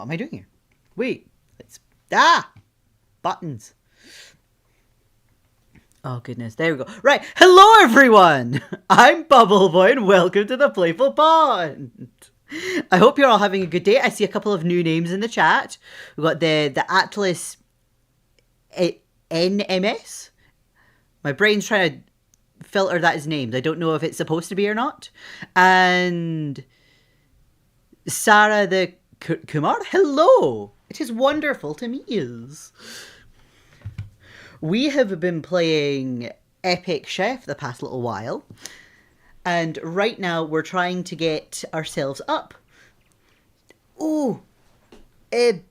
What am I doing here? Wait. Buttons. Oh, goodness. There we go. Right. Hello, everyone. I'm BubbleBuoy, and welcome to the Playful Pond. I hope you're all having a good day. I see a couple of new names in the chat. We've got the Atlas NMS. My brain's trying to filter that as names. I don't know if it's supposed to be or not. And Sarah the Kumar. Hello. It is wonderful to meet you. We have been playing Epic Chef the past little while, and right now we're trying to get ourselves up. Oh, Evan,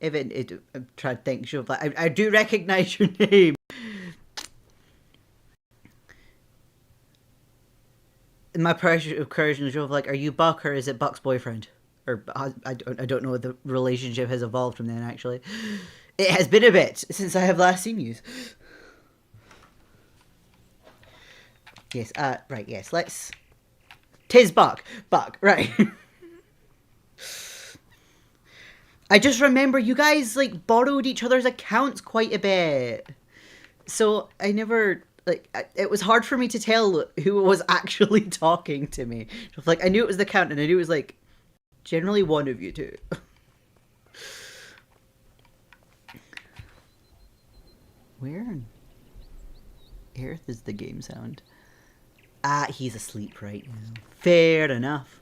I'm trying to think. I do recognize your name. My question is like, are you Buck or is it Buck's boyfriend? Or I don't know what the relationship has evolved from then, actually. It has been a bit since I have last seen you. Yes, right, yes, let's... 'Tis Buck, right. I just remember you guys, like, borrowed each other's accounts quite a bit. So, I never... Like, it was hard for me to tell who was actually talking to me. Like, I knew it was the count, and I knew it was, like, generally one of you two. Where on earth is the game sound? Ah, he's asleep right now. Fair enough.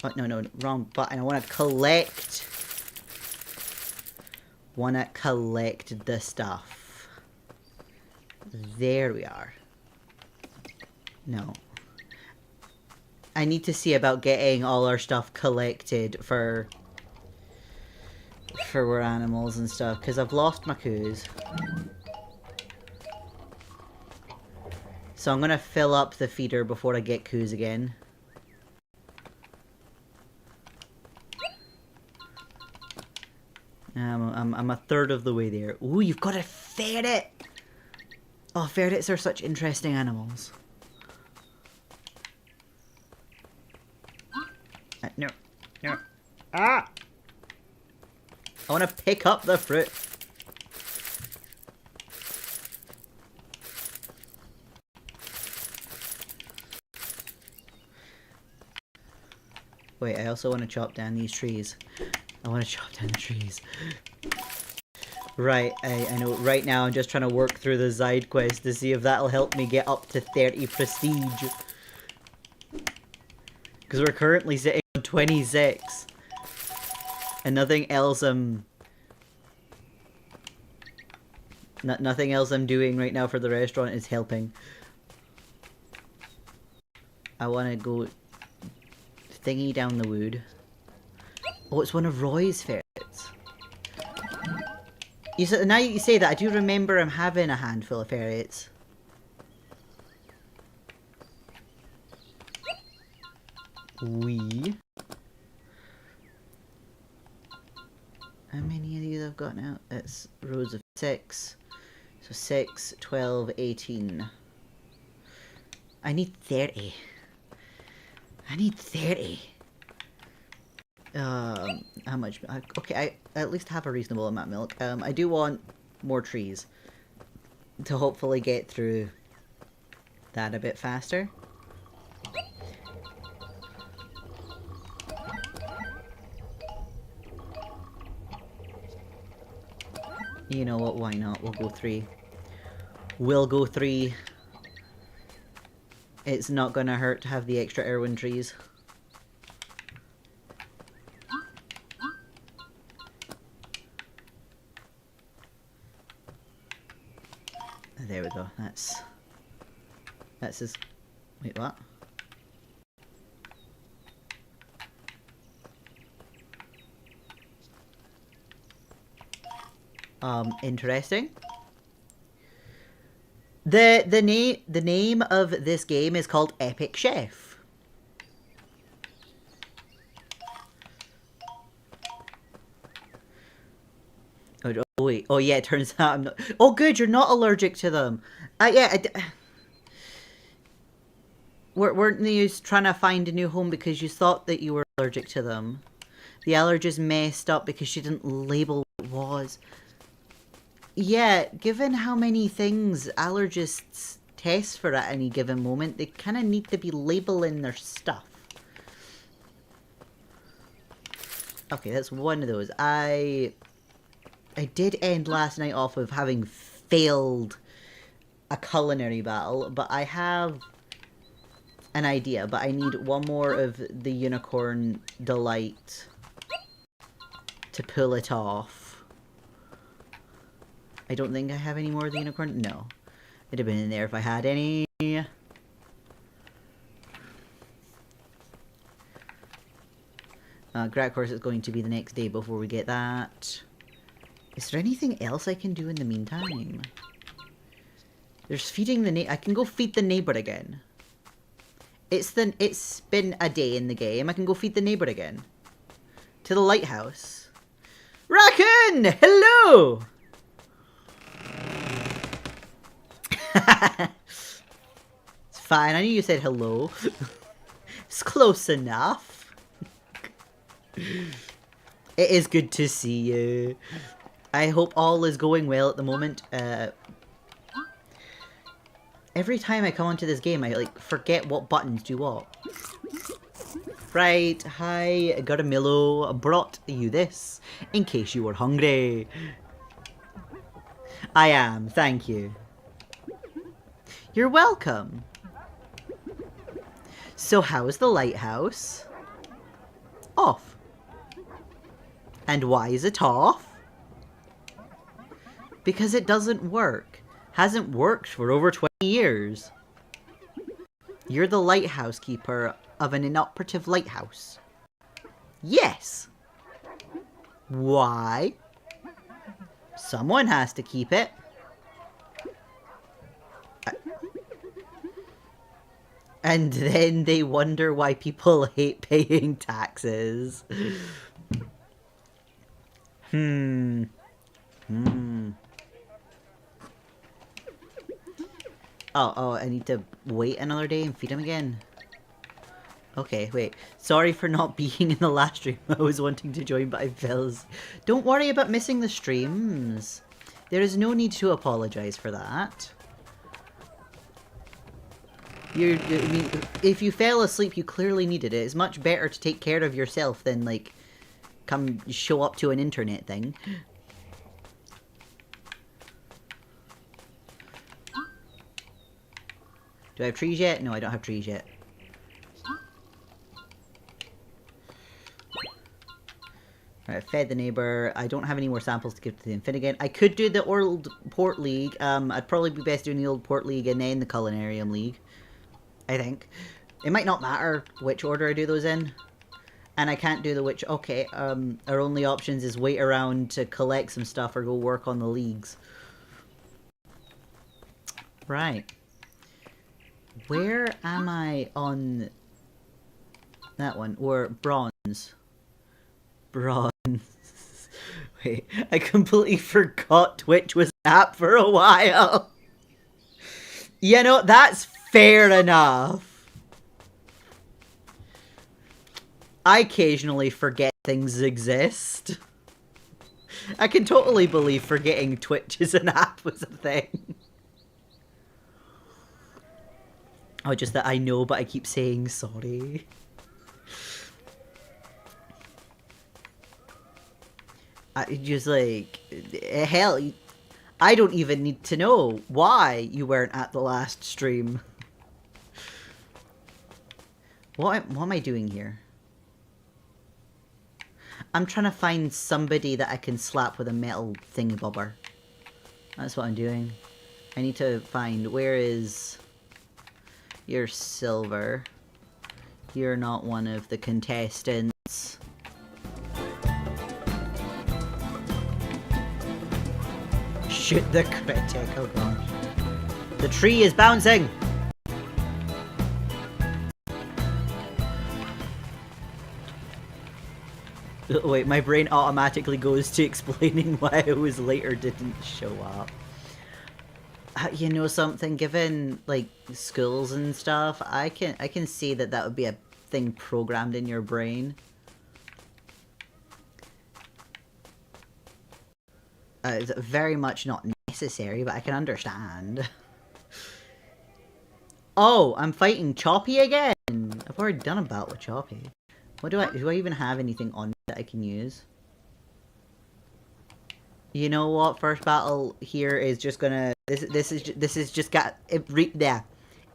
Oh, no, wrong button. I want to collect. The stuff. There we are. No. I need to see about getting all our stuff collected for our animals and stuff, because I've lost my coos. So I'm going to fill up the feeder before I get coos again. I'm a third of the way there. Ooh, you've got a ferret! Oh, ferrets are such interesting animals. No. Ah! I want to pick up the fruit. Wait, I also want to chop down these trees. I want to chop down the trees. Right, I know. Right now I'm just trying to work through the side quest to see if that'll help me get up to 30 prestige. Because we're currently sitting on 26. And nothing else nothing else I'm doing right now for the restaurant is helping. I want to go thingy down the wood. Oh, it's one of Roy's ferrets. Now you say that, I do remember him having a handful of ferrets. How many of these I've got now? It's rows of 6. So 6, 12, 18. I need 30. How much? Okay, I at least have a reasonable amount of milk. I do want more trees to hopefully get through that a bit faster. You know what, why not? We'll go 3. We'll go 3. It's not gonna hurt to have the extra Erwin trees. There we go, that's his... Wait, what? Interesting. The name of this game is called Epic Chef. Oh wait. Oh yeah, it turns out I'm not... Oh good, you're not allergic to them. Yeah, weren't you trying to find a new home because you thought that you were allergic to them. The allergist messed up because she didn't label what it was. Yeah, given how many things allergists test for at any given moment, they kind of need to be labeling their stuff. Okay, that's one of those. I did end last night off of having failed a culinary battle, but I have an idea, but I need one more of the unicorn delight to pull it off. I don't think I have any more of the unicorn. No. It'd have been in there if I had any. Of course, it's going to be the next day before we get that. Is there anything else I can do in the meantime? There's feeding the I can go feed the neighbor again. It's been a day in the game. I can go feed the neighbor again. To the lighthouse. Raccoon! Hello! It's fine. I knew you said hello. It's close enough. It is good to see you. I hope all is going well at the moment. Every time I come onto this game, I like forget what buttons do what. Right, hi, Guramillo, brought you this in case you were hungry. I am, thank you. You're welcome. So how's the lighthouse? Off. And why is it off? Because it doesn't work. Hasn't worked for over 20 years. You're the lighthouse keeper of an inoperative lighthouse. Yes. Why? Someone has to keep it. And then they wonder why people hate paying taxes. Oh, I need to wait another day and feed him again. Okay, wait. Sorry for not being in the last stream. I was wanting to join, but I fell. Don't worry about missing the streams. There is no need to apologize for that. I mean, if you fell asleep, you clearly needed it. It's much better to take care of yourself than, like, come show up to an internet thing. Do I have trees yet? No, I don't have trees yet. Alright, fed the neighbor. I don't have any more samples to give to the infant again. I could do the Old Port League. I'd probably be best doing the Old Port League and then the Culinarium League. I think. It might not matter which order I do those in. And I can't do the which... Okay, our only options is wait around to collect some stuff or go work on the leagues. Right. Where am I on that one? Or bronze? Bronze. Wait, I completely forgot Twitch was an app for a while. You know, that's fair enough. I occasionally forget things exist. I can totally believe forgetting Twitch is an app was a thing. Oh, just that I know, but I keep saying sorry. I just like, hell, I don't even need to know why you weren't at the last stream. What am I doing here? I'm trying to find somebody that I can slap with a metal thingy-bobber. That's what I'm doing. I need to find, where is... You're silver. You're not one of the contestants. Shoot the critic, oh gosh. The tree is bouncing! Wait, my brain automatically goes to explaining why I was late or didn't show up. You know something, given like schools and stuff, I can see that would be a thing programmed in your brain. It's very much not necessary, but I can understand. Oh, I'm fighting Choppy again! I've already done a battle with Choppy. What do I even have anything on that I can use? You know what? First battle here is just gonna... This is just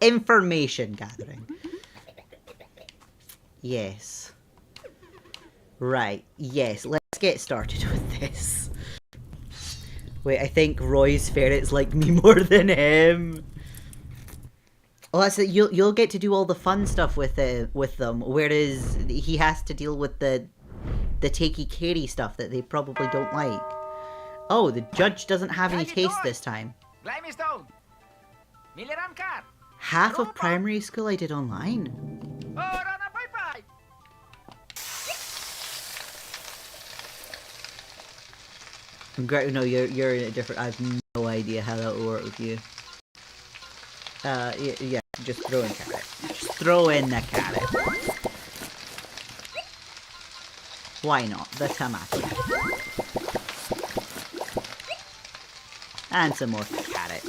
information gathering. Yes. Right. Yes. Let's get started with this. Wait, I think Roy's ferrets like me more than him. Oh, that's it. You'll get to do all the fun stuff with them, whereas he has to deal with the takey carey stuff that they probably don't like. Oh, the judge doesn't have any taste this time. Half of primary school I did online. Great. No, you're in a different. I have no idea how that will work with you. Yeah, just throw in carrot. Just throw in the carrot. Why not? The tomato. And some more carrot.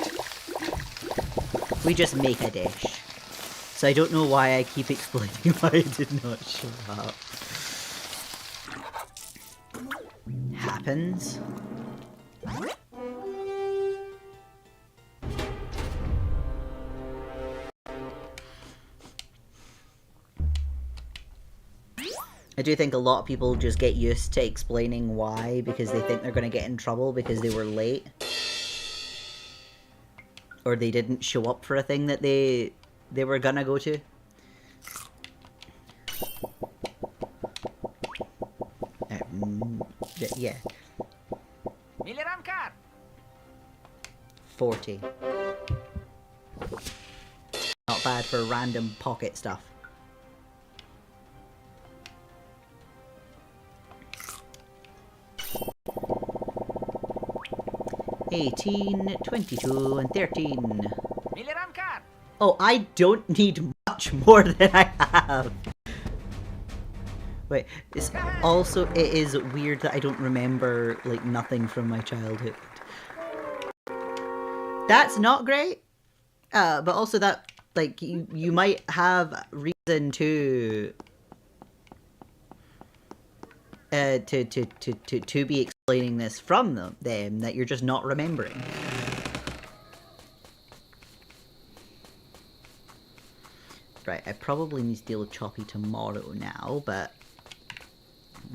We just make a dish. So I don't know why I keep explaining why I did not show up. Happens. I do think a lot of people just get used to explaining why because they think they're going to get in trouble because they were late. Or they didn't show up for a thing that they were gonna go to. Yeah. 40. Not bad for random pocket stuff. 18, 22, and 13. Oh, I don't need much more than I have. Wait, it is weird that I don't remember, like, nothing from my childhood. That's not great. But also that, like, you might have reason to be explaining this from them that you're just not remembering. Right, I probably need to deal with Choppy tomorrow now, but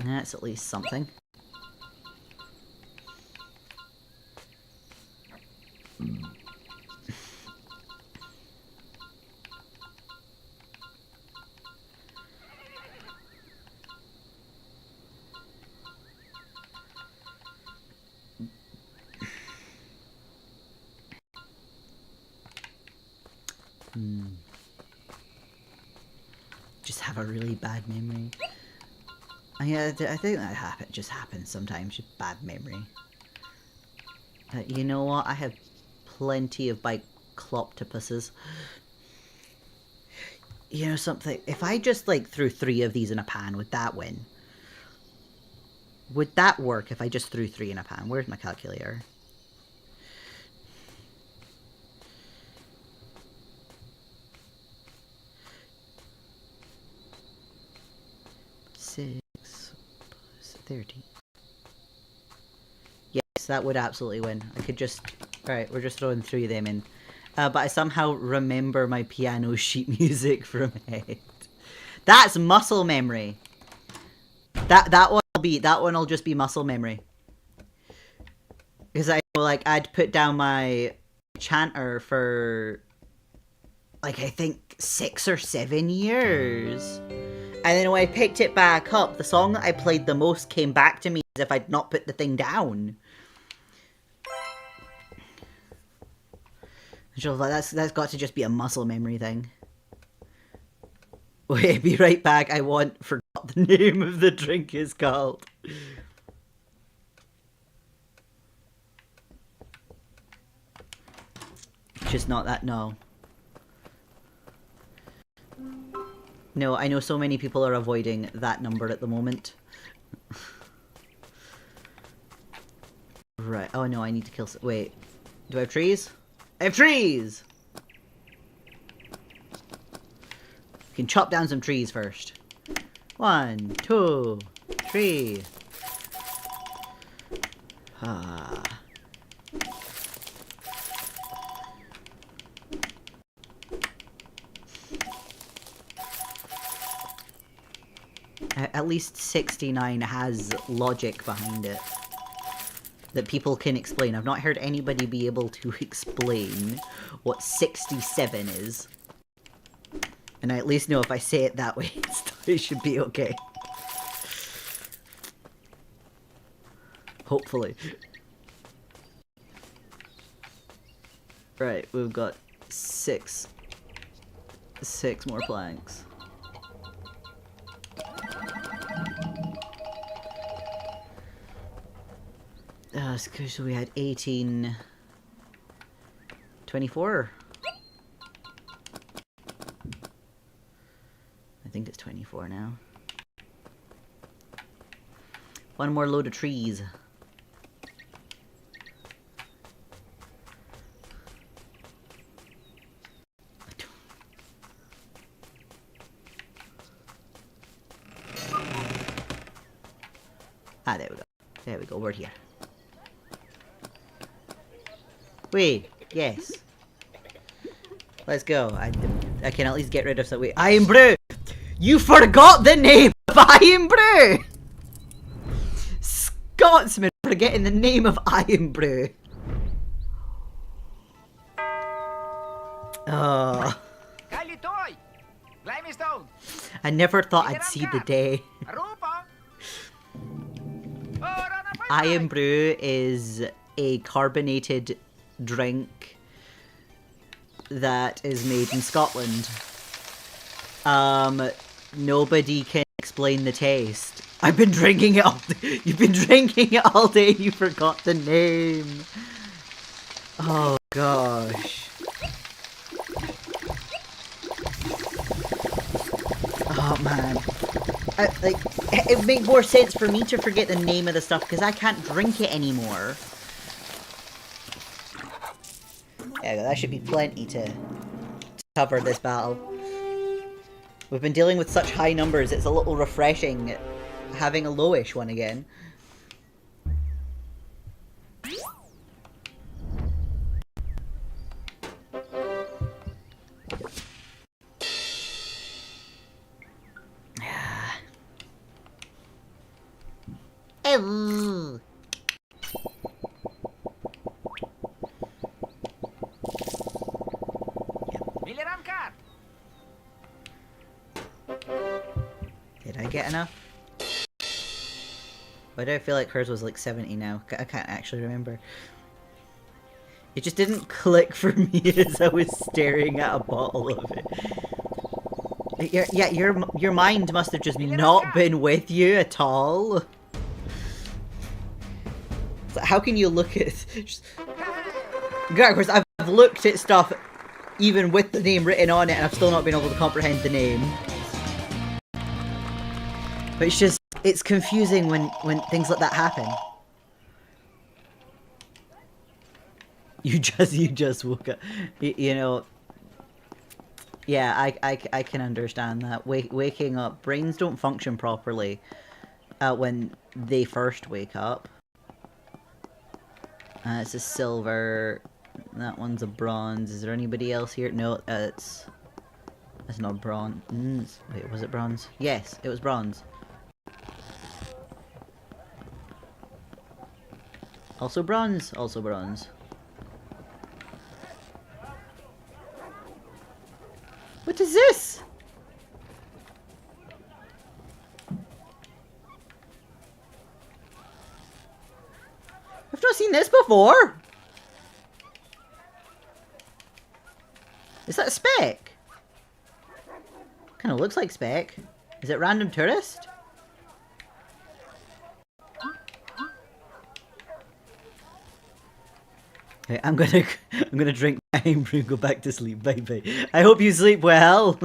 that's at least something. Just have a really bad memory. Yeah, I think that just happens sometimes. Just bad memory. You know what? I have plenty of Bicloptopuses. You know something? If I just like threw 3 of these in a pan, would that win? Would that work if I just threw 3 in a pan? Where's my calculator? Plus 30. Yes, that would absolutely win. I could just... Alright, we're just throwing 3 of them in. But I somehow remember my piano sheet music from head. That's muscle memory. That one will just be muscle memory. Because I know, like, I'd put down my chanter for, like, I think 6 or 7 years. And then when I picked it back up, the song that I played the most came back to me as if I'd not put the thing down. And she was like, that's got to just be a muscle memory thing. Wait, be right back. I forgot the name of the drink is called. Just not that, no. No, I know so many people are avoiding that number at the moment. Right. Oh no, I need to kill... Wait. Do I have trees? I have trees! We can chop down some trees first. 1, 2, 3. Ah. At least 69 has logic behind it that people can explain. I've not heard anybody be able to explain what 67 is. And I at least know if I say it that way, it should be okay. Hopefully. Right, we've got six more planks. So we had 18... 24? I think it's 24 now. One more load of trees. Ah, there we go. There we go, we're here. Wait, yes. Let's go. I can at least get rid of some. Wait, Iron Brew! You forgot the name of Iron Brew! Scotsman forgetting the name of Iron Brew. Oh. I never thought I'd see the day. Iron Brew is a carbonated drink that is made in Scotland. Nobody can explain the taste. I've been drinking it all day. You've been drinking it all day and you forgot the name. Oh gosh. Oh man. It would make more sense for me to forget the name of the stuff because I can't drink it anymore. Yeah, that should be plenty to cover this battle. We've been dealing with such high numbers, it's a little refreshing having a lowish one again. Oh. Did I get enough? Why do I feel like hers was like 70 now? I can't actually remember. It just didn't click for me as I was staring at a bottle of it. Your mind must have just not been with you at all. So how can you look at... Yeah, of course, I've looked at stuff even with the name written on it and I've still not been able to comprehend the name. But it's just, it's confusing when things like that happen. You just woke up. You know, yeah, I can understand that. Waking up, brains don't function properly when they first wake up. It's a silver. That one's a bronze. Is there anybody else here? No, it's not bronze. Wait, was it bronze? Yes, it was bronze. Also bronze. Also bronze. What is this? I've not seen this before. Is that a speck? Kind of looks like speck. Is it random tourist? Okay, I'm gonna drink my brew and go back to sleep. Bye bye. I hope you sleep well.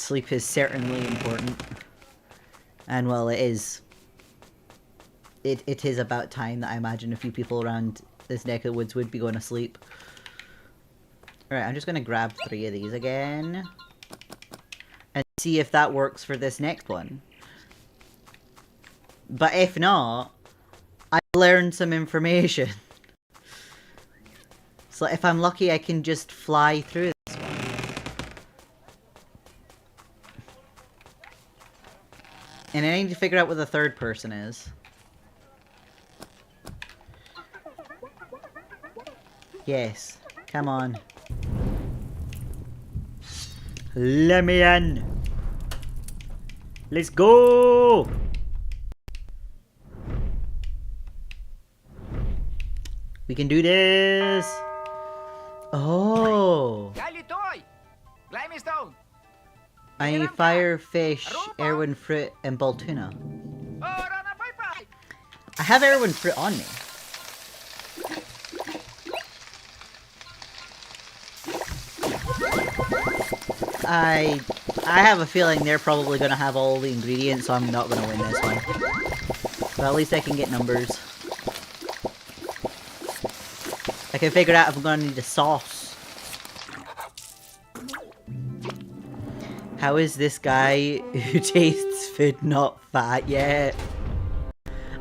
Sleep is certainly important. And well, it is. It is about time that I imagine a few people around this neck of the woods would be going to sleep. Alright, I'm just going to grab 3 of these again. And see if that works for this next one. But if not, I learned some information. So if I'm lucky, I can just fly through this one. And I need to figure out what the third person is. Yes. Come on. Let me in. Let's go. We can do this. Oh. I need fire, fish, Erwin fruit, and ball tuna. I have Erwin fruit on me. I have a feeling they're probably going to have all the ingredients, so I'm not going to win this one. But at least I can get numbers. I can figure out if I'm going to need a sauce. How is this guy who tastes food not fat yet?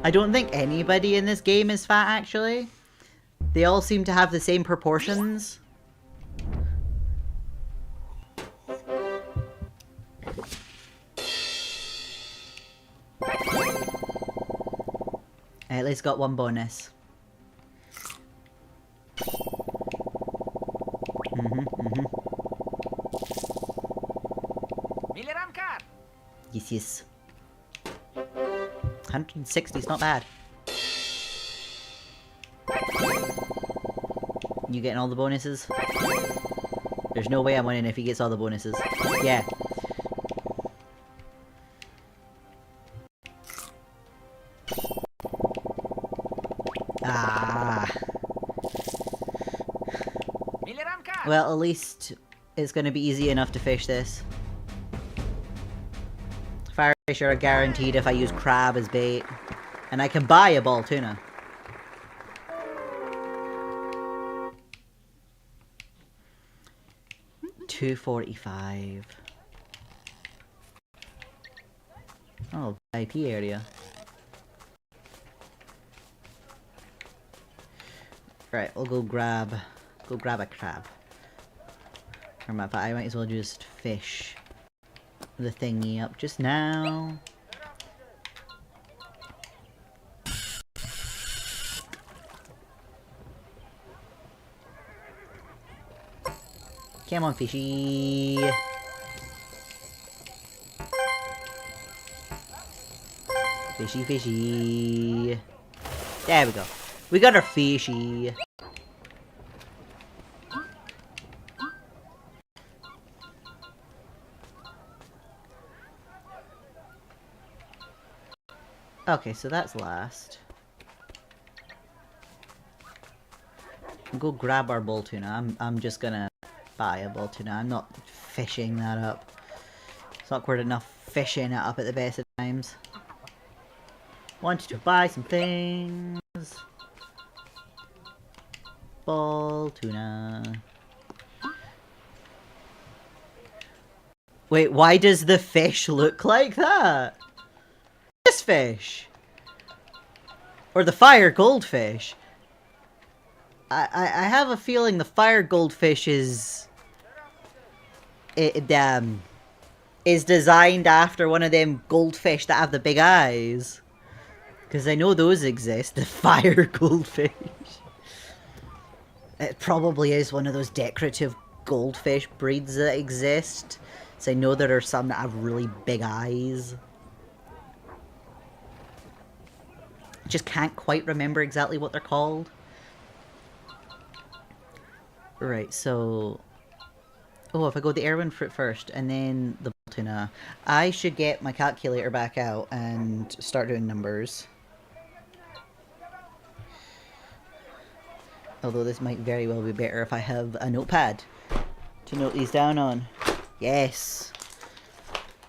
I don't think anybody in this game is fat, actually. They all seem to have the same proportions. I at least got 1 bonus. Yes, yes. 160 is not bad. You getting all the bonuses? There's no way I'm winning if he gets all the bonuses. Yeah. Ah. Well, at least it's going to be easy enough to fish this. Fire fish are guaranteed if I use crab as bait. And I can buy a ball tuna. $2.45. Oh, VIP area. Right, we'll go grab a crab. Or I might as well just fish the thingy up just now. Come on, fishy. Fishy, fishy. There we go. We got our fishy. Okay, so that's last. Go grab our bull tuna. I'm just gonna buy a bull tuna. I'm not fishing that up. It's awkward enough fishing it up at the best of times. Wanted to buy some things. Bull tuna. Wait, why does the fish look like that? This fish! Or the fire goldfish. I have a feeling the fire goldfish is designed after one of them goldfish that have the big eyes. Because I know those exist, the fire goldfish. It probably is one of those decorative goldfish breeds that exist. So I know there are some that have really big eyes. Just can't quite remember exactly what they're called. Right, so... Oh, if I go the Erwin fruit first, and then the tuna, I should get my calculator back out and start doing numbers. Although this might very well be better if I have a notepad to note these down on. Yes!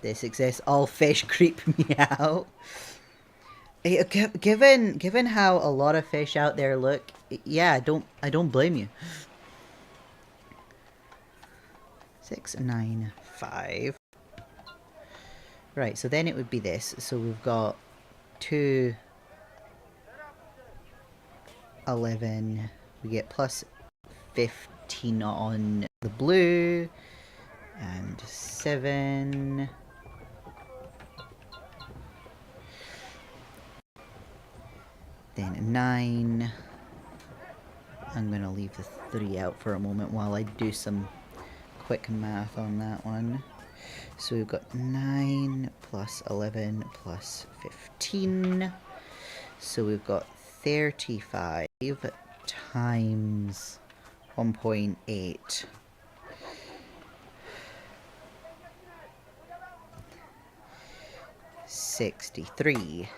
This exists. All fish creep me out. Given how a lot of fish out there look, yeah, I don't blame you. 6, 9, 5. Right, so then it would be this. So we've got 2, 11. We get plus 15 on the blue. And 7. Then 9. I'm going to leave the 3 out for a moment while I do some quick math on that one. So we've got 9 plus 11 plus 15. So we've got 35 times 1.8. 63.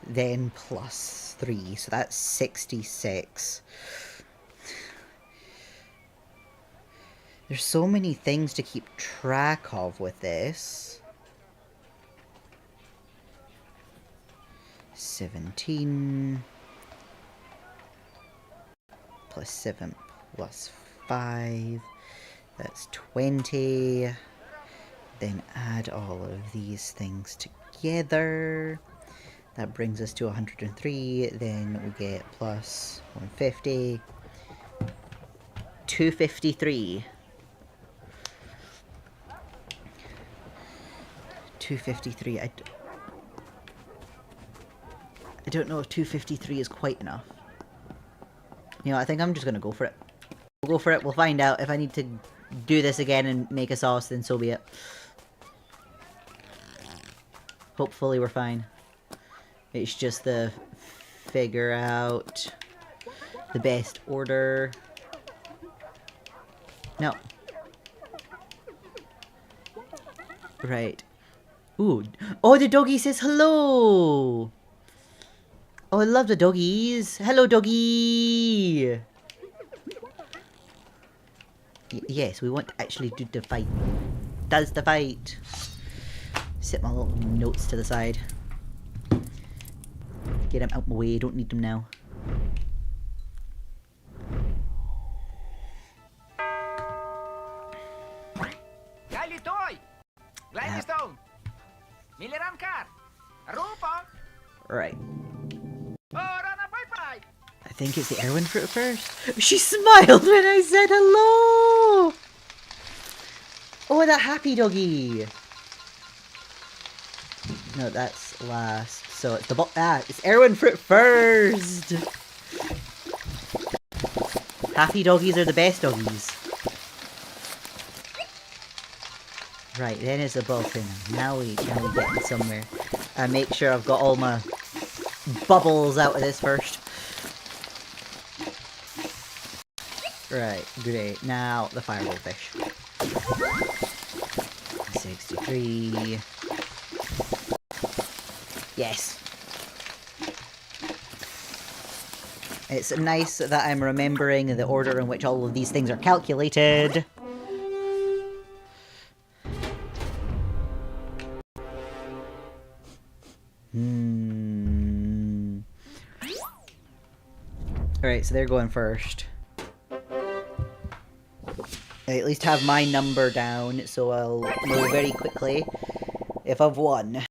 Then plus 3, so that's 66. There's so many things to keep track of with this. 17 plus 7 plus 5, that's 20. Then add all of these things together. That brings us to 103. Then we get plus 150. 253. 253. I don't know if 253 is quite enough. You know, I think I'm just going to go for it. We'll go for it. We'll find out. If I need to do this again and make a sauce, then so be it. Hopefully we're fine. It's just the figure out the best order. No. Right. Ooh. Oh, the doggy says hello! Oh, I love the doggies. Hello, doggy! Yes, we want to actually do the fight. Does the fight. Set my little notes to the side. Get him out my way, don't need them now. Right. I think it's the Erwin fruit first. She smiled when I said hello! Oh, that happy doggy! No, that's last. So it's the it's Erwin fruit first! Happy doggies are the best doggies. Right, then it's the Balkan. Now we get somewhere. I make sure I've got all my bubbles out of this first. Right, great. Now the fireball fish. 63. Yes. It's nice that I'm remembering the order in which all of these things are calculated. Alright, so they're going first. I at least have my number down, so I'll know very quickly if I've won.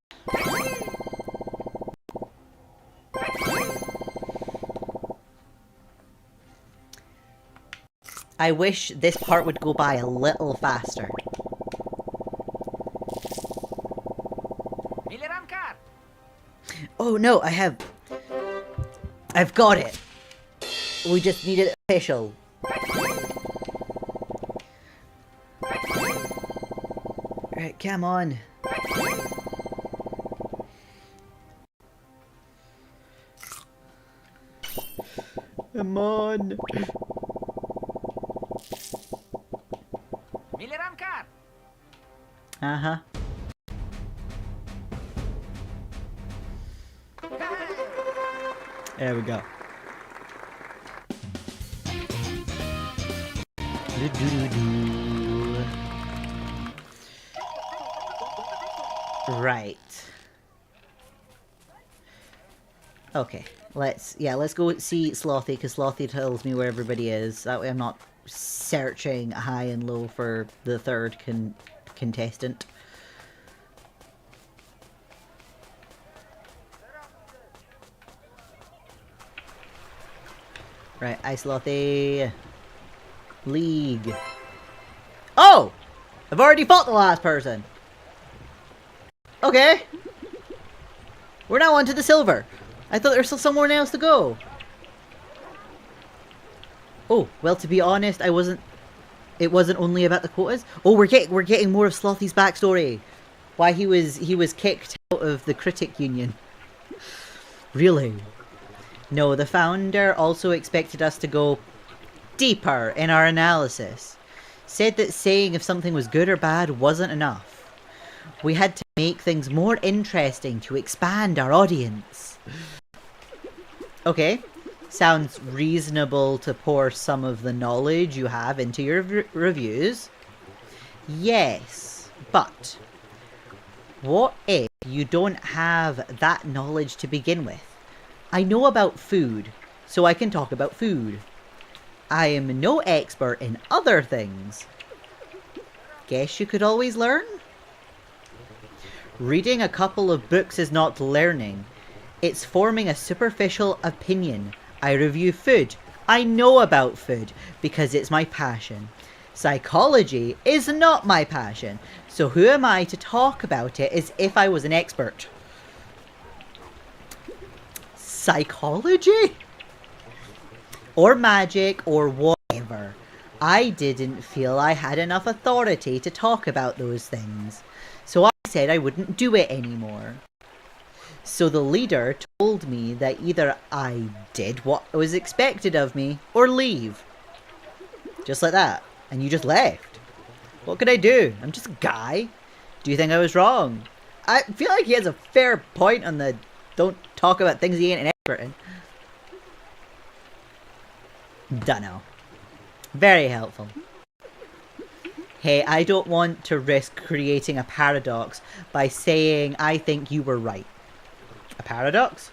I wish this part would go by a little faster. Oh no, I've got it. We just need it official. Alright, come on. Come on. Uh-huh. There we go. Right. Okay. Let's go see Slothy, because Slothy tells me where everybody is. That way I'm not searching high and low for the third contestant. Right, Ice Slothy. League. Oh! I've already fought the last person. Okay. We're now on to the silver. I thought there was still somewhere else to go. Oh, well, to be honest, it wasn't only about the quotas. Oh, we're getting more of Slothy's backstory. Why he was kicked out of the critic union. Really? No, the founder also expected us to go deeper in our analysis. Said that saying if something was good or bad wasn't enough. We had to make things more interesting to expand our audience. Okay, sounds reasonable to pour some of the knowledge you have into your reviews. Yes, but what if you don't have that knowledge to begin with? I know about food, so I can talk about food. I am no expert in other things. Guess you could always learn? Reading a couple of books is not learning. It's forming a superficial opinion. I review food. I know about food because it's my passion. Psychology is not my passion, so who am I to talk about it as if I was an expert? Psychology? Or magic, or whatever. I didn't feel I had enough authority to talk about those things, so I said I wouldn't do it anymore. So the leader told me that either I did what was expected of me, or leave. Just like that. And you just left. What could I do? I'm just a guy. Do you think I was wrong? I feel like he has a fair point on the don't talk about things he ain't an expert in. Dunno. Very helpful. Hey, I don't want to risk creating a paradox by saying I think you were right. A paradox?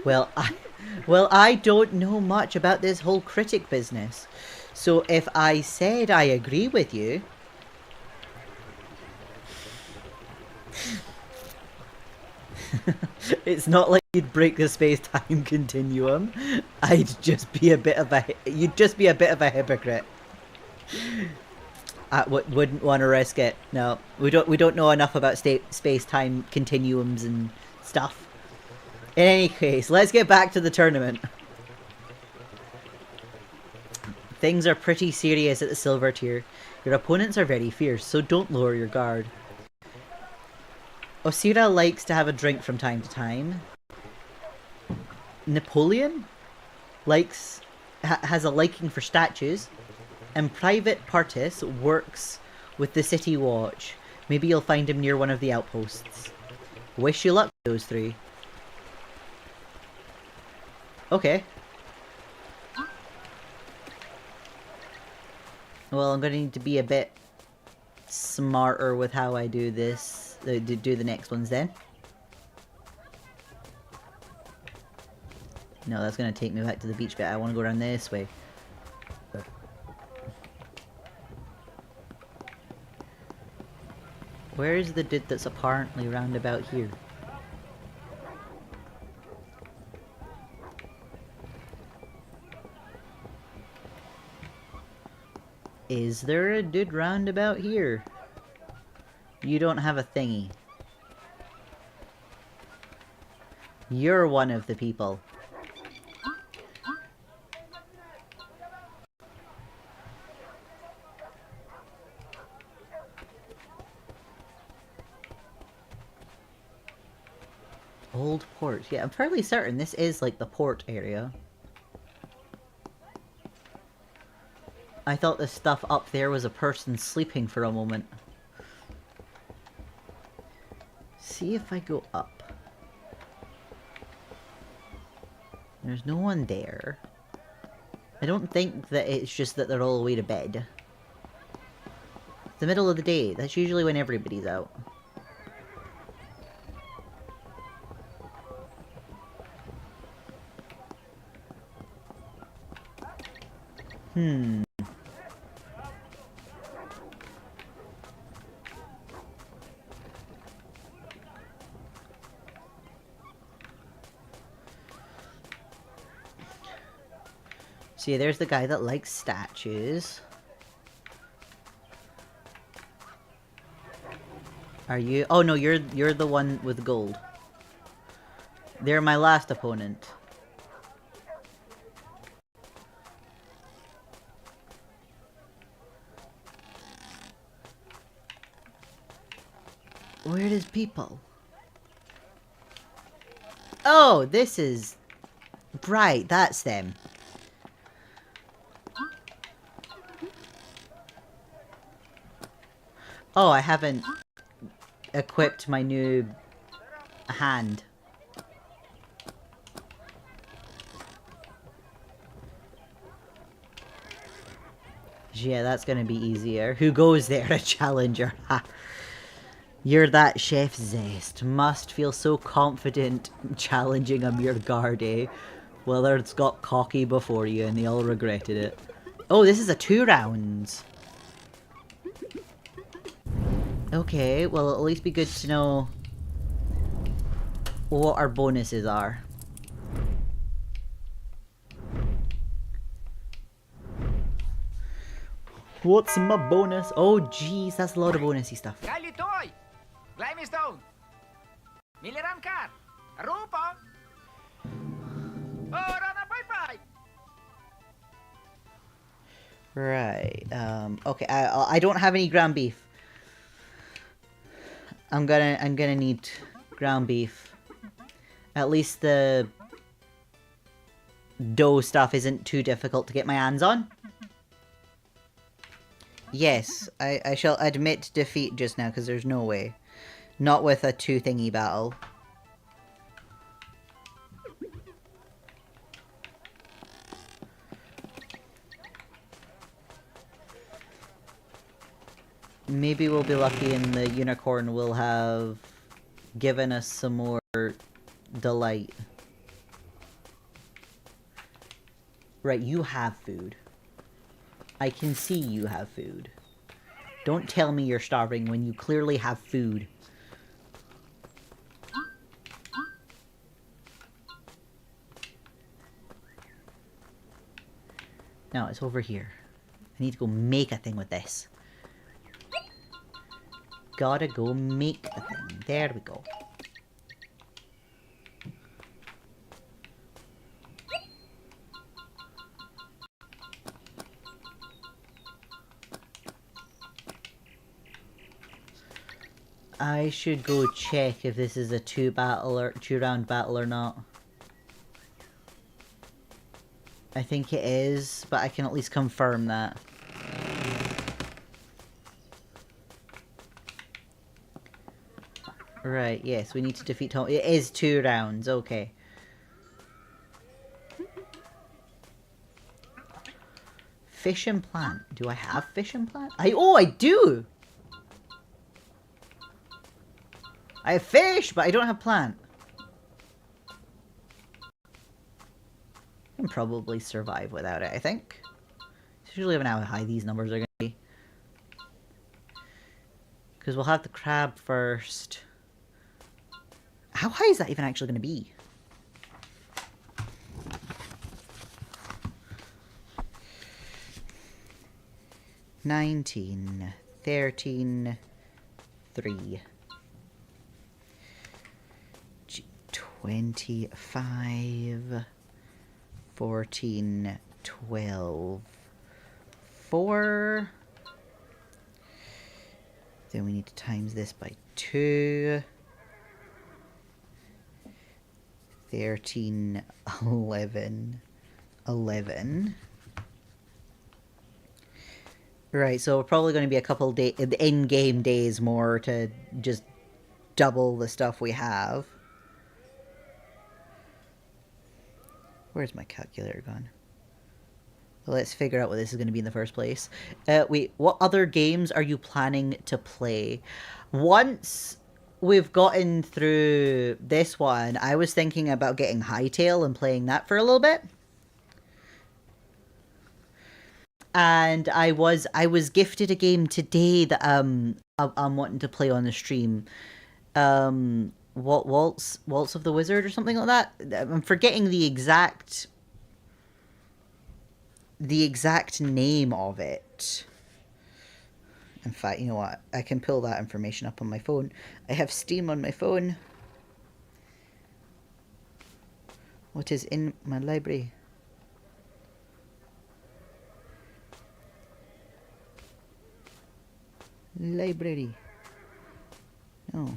Well, I don't know much about this whole critic business. So if I said I agree with you... It's not like you'd break the space-time continuum. You'd just be a bit of a hypocrite. I wouldn't want to risk it. No, we don't know enough about space-time continuums and stuff. In any case, let's get back to the tournament. Things are pretty serious at the silver tier. Your opponents are very fierce, so don't lower your guard. Osira likes to have a drink from time to time. Napoleon has a liking for statues. And Private Partis works with the City Watch. Maybe you'll find him near one of the outposts. Wish you luck, those three. Okay. Well, I'm going to need to be a bit smarter with how I do this. Do the next ones then. No, that's going to take me back to the beach bit. I want to go around this way. Where is the dude that's apparently round about here? Is there a dude round about here? You don't have a thingy. You're one of the people. Old port. Yeah, I'm fairly certain this is like the port area. I thought the stuff up there was a person sleeping for a moment. See if I go up. There's no one there. I don't think that it's just that they're all away to bed. It's the middle of the day. That's usually when everybody's out. See, there's the guy that likes statues. Are you? Oh no, you're the one with gold. They're my last opponent. Where is people? Oh, this is... Right, that's them. Oh, I haven't equipped my new hand. Yeah, that's gonna be easier. Who goes there? A challenger. Ha. You're that chef zest. Must feel so confident challenging a mere guardie. Willard's got cocky before you and they all regretted it. Oh, this is a 2 rounds. Okay, well it'll at least be good to know what our bonuses are. What's my bonus? Oh jeez, that's a lot of bonusy stuff. Right, okay, I don't have any ground beef. I'm gonna need ground beef. At least the dough stuff isn't too difficult to get my hands on. Yes, I shall admit defeat just now, because there's no way. Not with a 2 thingy battle. Maybe we'll be lucky and the unicorn will have given us some more delight. Right, you have food. I can see you have food. Don't tell me you're starving when you clearly have food. No, it's over here. I need to go make a thing with this. Gotta go make a thing. There we go. I should go check if this is a 2 round battle or not. I think it is, but I can at least confirm that. Right, yes, we need to defeat Tom. It is 2 rounds, okay. Fish and plant. Do I have fish and plant? Oh, I do! I have fish, but I don't have plant. I can probably survive without it, I think. It's usually even how high these numbers are going to be. Because we'll have the crab first. How high is that even actually going to be? $19, $13, $3. 25, 14, 12, 4. Then we need to times this by 2. 13, 11, 11. Right, so we're probably going to be a couple in-game days more to just double the stuff we have. Where's my calculator gone? Well, let's figure out what this is going to be in the first place. Wait, what other games are you planning to play? Once we've gotten through this one, I was thinking about getting Hightail and playing that for a little bit. and I was gifted a game today that I'm wanting to play on the stream. What Waltz of the Wizard or something like that. I'm forgetting the exact name of it. In fact, you know what? I can pull that information up on my phone. I have Steam on my phone. What is in my library? Library. Oh.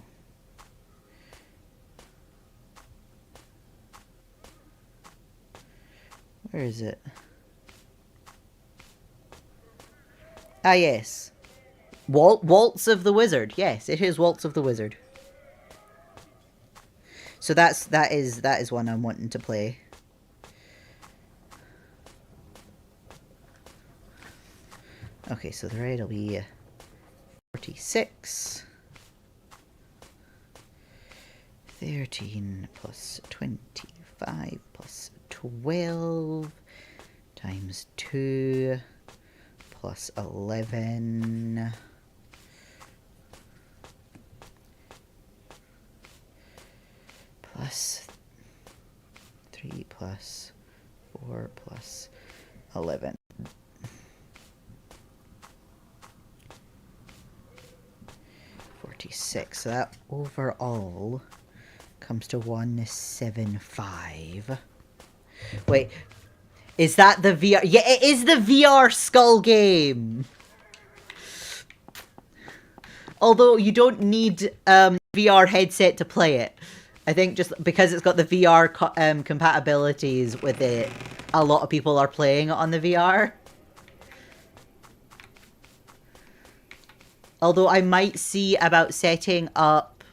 Where is it? Ah, yes. Waltz of the Wizard. Yes, it is Waltz of the Wizard. So that is one I'm wanting to play. Okay, so the rate will be 46. 13 plus 25 plus 12 times 2 plus 11 plus 3 plus 4 plus 11. 46. So that overall comes to 175. Wait, is that the VR? Yeah, it is the VR skull game. Although you don't need VR headset to play it. I think just because it's got the VR compatibilities with it, a lot of people are playing it on the VR. Although I might see about setting up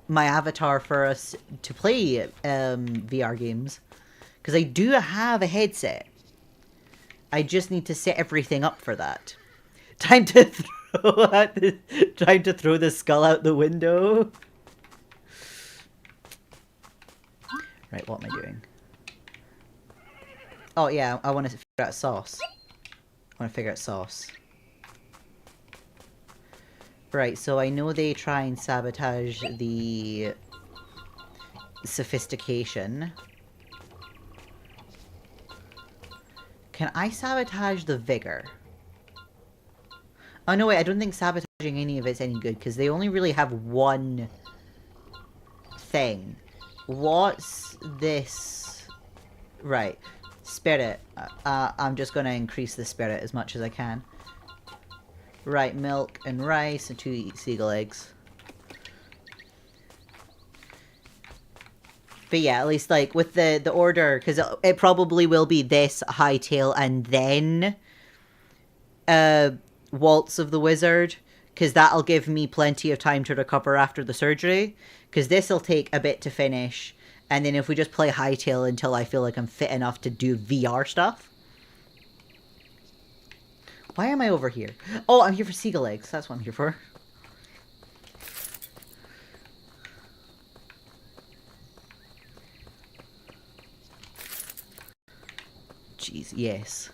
my avatar for us to play VR games. Because I do have a headset. I just need to set everything up for that. Time to throw the skull out the window. Right, what am I doing? Oh yeah, I want to figure out sauce. I want to figure out sauce. Right, so I know they try and sabotage the sophistication. Can I sabotage the vigor? Oh no, wait, I don't think sabotaging any of it's any good, because they only really have one thing. What's this? Right, spirit. I'm just going to increase the spirit as much as I can. Right, milk and rice and 2 seagull eggs. But yeah, at least like with the order, because it probably will be this, hightail, and then Waltz of the Wizard, because that'll give me plenty of time to recover after the surgery, because this will take a bit to finish, and then if we just play hightail until I feel like I'm fit enough to do VR stuff. Why am I over here? Oh, I'm here for seagull eggs. That's what I'm here for. Jeez, yes.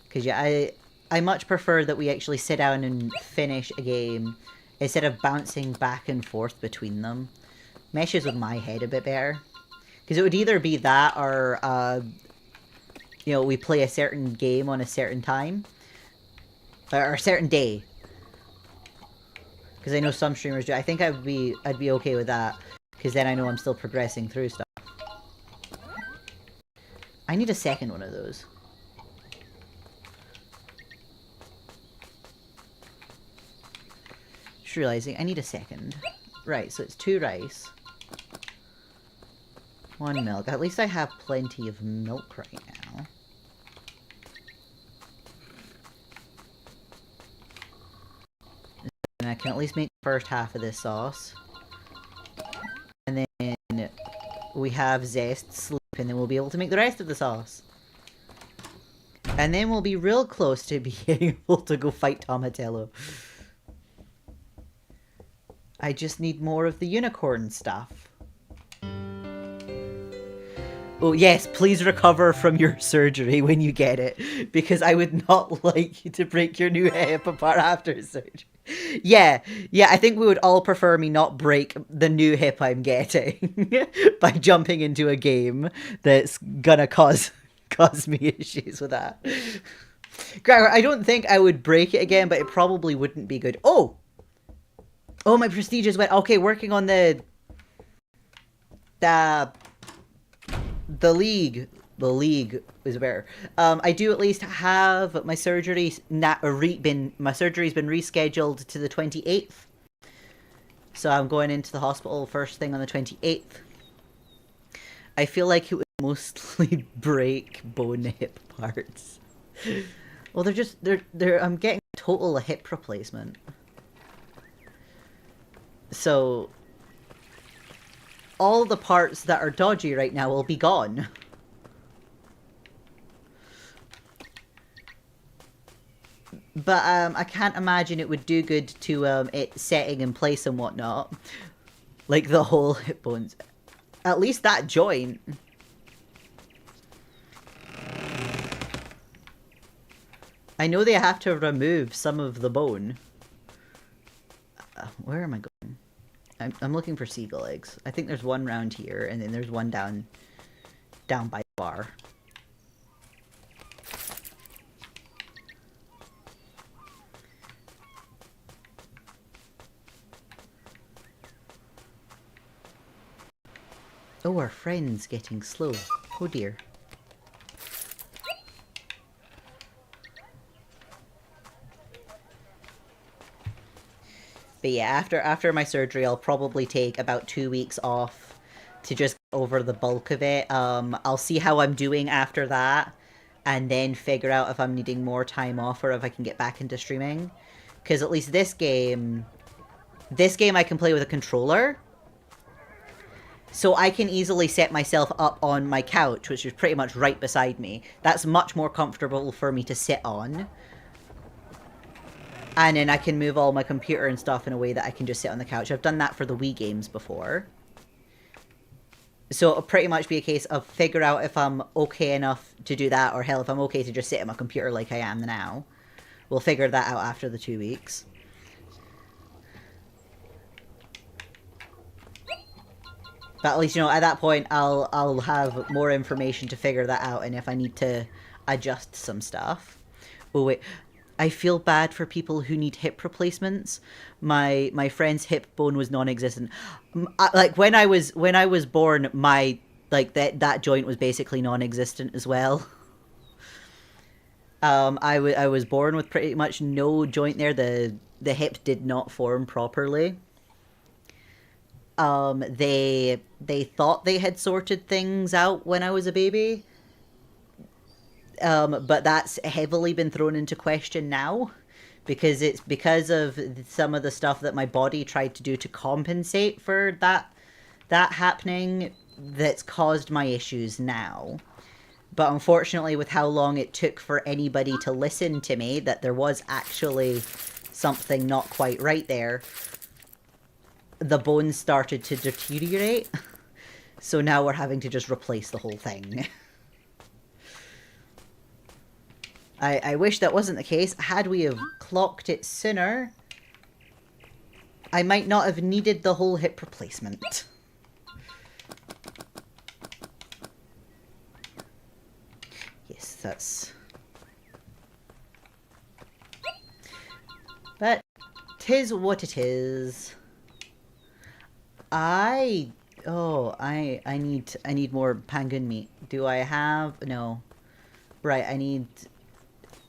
Because yeah, I much prefer that we actually sit down and finish a game instead of bouncing back and forth between them. Meshes with my head a bit better. Because it would either be that or you know, we play a certain game on a certain time. Or a certain day. Because I know some streamers do. I think I'd be okay with that. Because then I know I'm still progressing through stuff. I need a second one of those. Just realizing I need a second. Right, so it's 2 rice. 1 milk. At least I have plenty of milk right now. And I can at least make the first half of this sauce. And then we have zest, sleep, and then we'll be able to make the rest of the sauce. And then we'll be real close to being able to go fight Tomatello. I just need more of the unicorn stuff. Oh, yes, please recover from your surgery when you get it, because I would not like you to break your new hip apart after surgery. Yeah, yeah, I think we would all prefer me not break the new hip I'm getting by jumping into a game that's gonna cause me issues with that. Gregor, I don't think I would break it again, but it probably wouldn't be good. Oh! Oh, my prestigious went. Okay, working on the the league. The league is better. I do at least have my surgery my surgery's been rescheduled to the 28th. So I'm going into the hospital first thing on the 28th. I feel like it would mostly break bone hip parts. Well, I'm getting a total hip replacement. So all the parts that are dodgy right now will be gone. But I can't imagine it would do good to it setting in place and whatnot. Like the whole hip bones. At least that joint. I know they have to remove some of the bone. Where am I going? I'm looking for seagull eggs. I think there's one round here, and then there's one down by the bar. Oh, our friend's getting slow. Oh dear. But yeah, after my surgery, I'll probably take about 2 weeks off to just get over the bulk of it. I'll see how I'm doing after that, and then figure out if I'm needing more time off or if I can get back into streaming. Because at least this game I can play with a controller. So I can easily set myself up on my couch, which is pretty much right beside me. That's much more comfortable for me to sit on. And then I can move all my computer and stuff in a way that I can just sit on the couch. I've done that for the Wii games before. So it'll pretty much be a case of figure out if I'm okay enough to do that, or hell, if I'm okay to just sit at my computer like I am now. We'll figure that out after the 2 weeks. But at least, you know, at that point, I'll have more information to figure that out, and if I need to adjust some stuff. Oh wait, I feel bad for people who need hip replacements. My friend's hip bone was non-existent. Like when I was born, my that joint was basically non-existent as well. I was born with pretty much no joint there. The hip did not form properly. They thought they had sorted things out when I was a baby. But that's heavily been thrown into question now, because it's because of some of the stuff that my body tried to do to compensate for that happening that's caused my issues now. But unfortunately, with how long it took for anybody to listen to me, that there was actually something not quite right there, the bones started to deteriorate. So now we're having to just replace the whole thing. I wish that wasn't the case. Had we have clocked it sooner, I might not have needed the whole hip replacement. Yes, that's... But 'tis what it is. I need more pangun meat. Do I have... No. Right, I need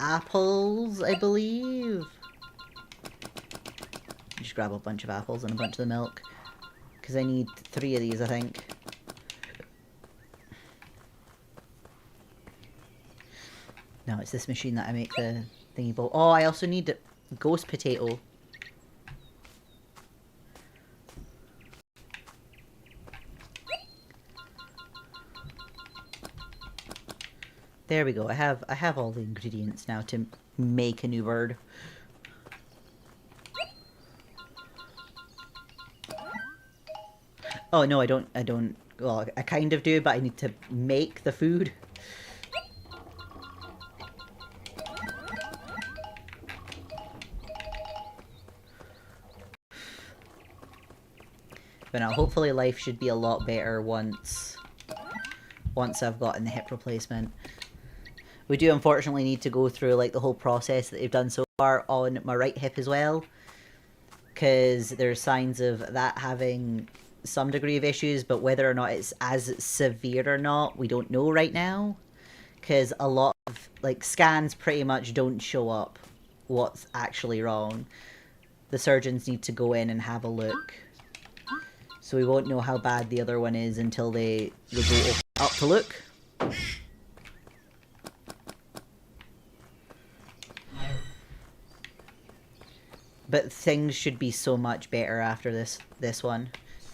apples, I believe. Just grab a bunch of apples and a bunch of the milk, because I need 3 of these, I think. No, it's this machine that I make the thingy bowl. Oh, I also need ghost potato. There we go. I have all the ingredients now to make a new bird. Oh no, I don't Well, I kind of do, but I need to make the food. But now, hopefully life should be a lot better once I've gotten the hip replacement. We do unfortunately need to go through like the whole process that they've done so far on my right hip as well, because there's signs of that having some degree of issues, but whether or not it's as severe or not, we don't know right now, because a lot of like scans pretty much don't show up what's actually wrong. The surgeons need to go in and have a look. So we won't know how bad the other one is until they go up to look. But things should be so much better after this one.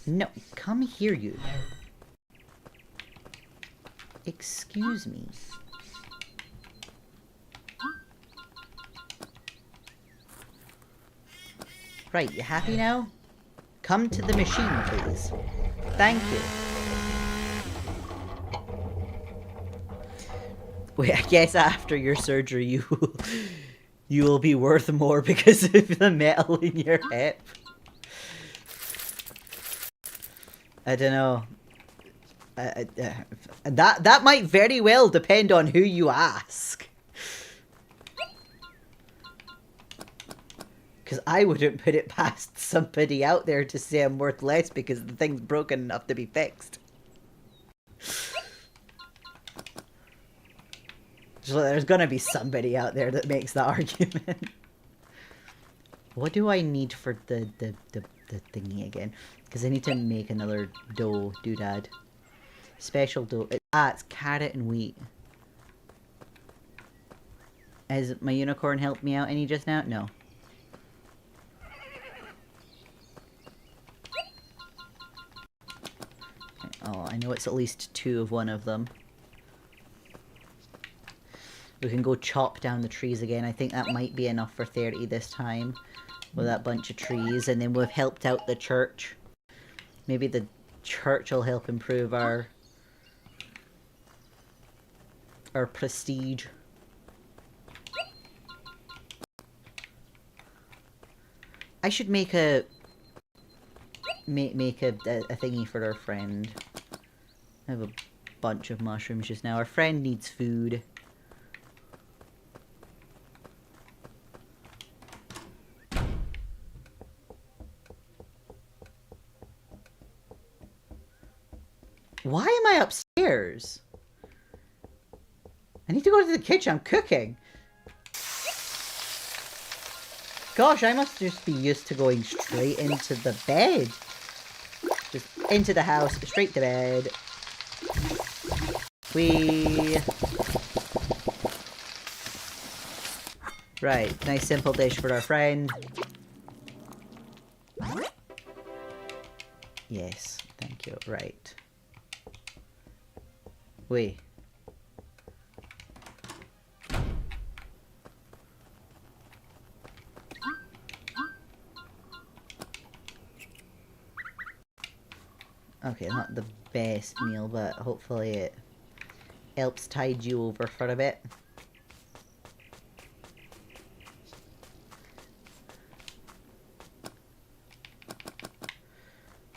No, come here, you. Excuse me. Right, you happy now? Come to the machine, please. Thank you. Wait, I guess after your surgery you will be worth more because of the metal in your hip. I don't know. That might very well depend on who you ask. Because I wouldn't put it past somebody out there to say I'm worth less because the thing's broken enough to be fixed. So there's gonna be somebody out there that makes that argument. What do I need for the thingy again? Because I need to make another doodad. Special dough. It's carrot and wheat. Has my unicorn helped me out any just now? No. Oh, I know it's at least 2 of one of them. We can go chop down the trees again. I think that might be enough for 30 this time. With that bunch of trees. And then we've helped out the church. Maybe the church will help improve our prestige. I should make a thingy for our friend. I have a bunch of mushrooms just now. Our friend needs food. Why am I upstairs? I need to go to the kitchen. I'm cooking. Gosh, I must just be used to going straight into the bed. Just into the house, straight to bed. Right, nice simple dish for our friend. Yes, thank you. Right. Okay, not the best meal, but hopefully it helps tide you over for a bit.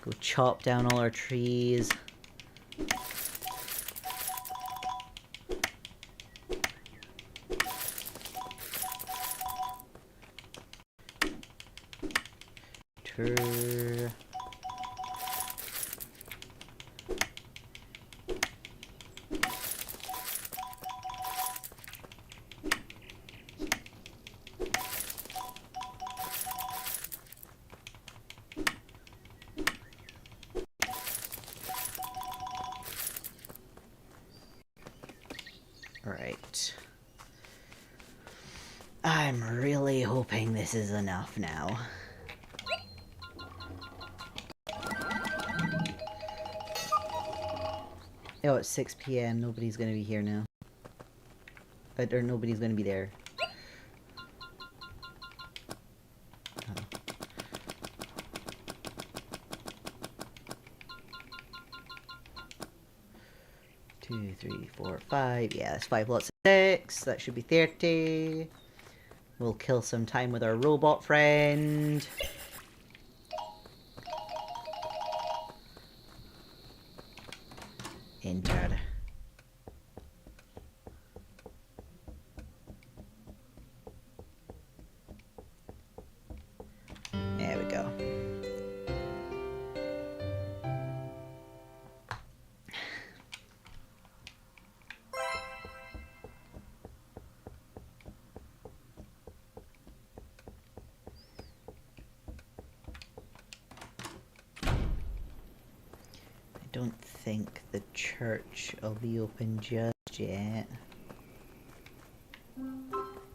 Go chop down all our trees. Right. I'm really hoping this is enough now. Oh, it's 6 PM. Nobody's gonna be here now. Or nobody's gonna be there. 2, 3, 4, 5. Yeah, that's 5 lots of 6. That should be 30. We'll kill some time with our robot friend. Enter. There we go. I don't think the church will be open just yet.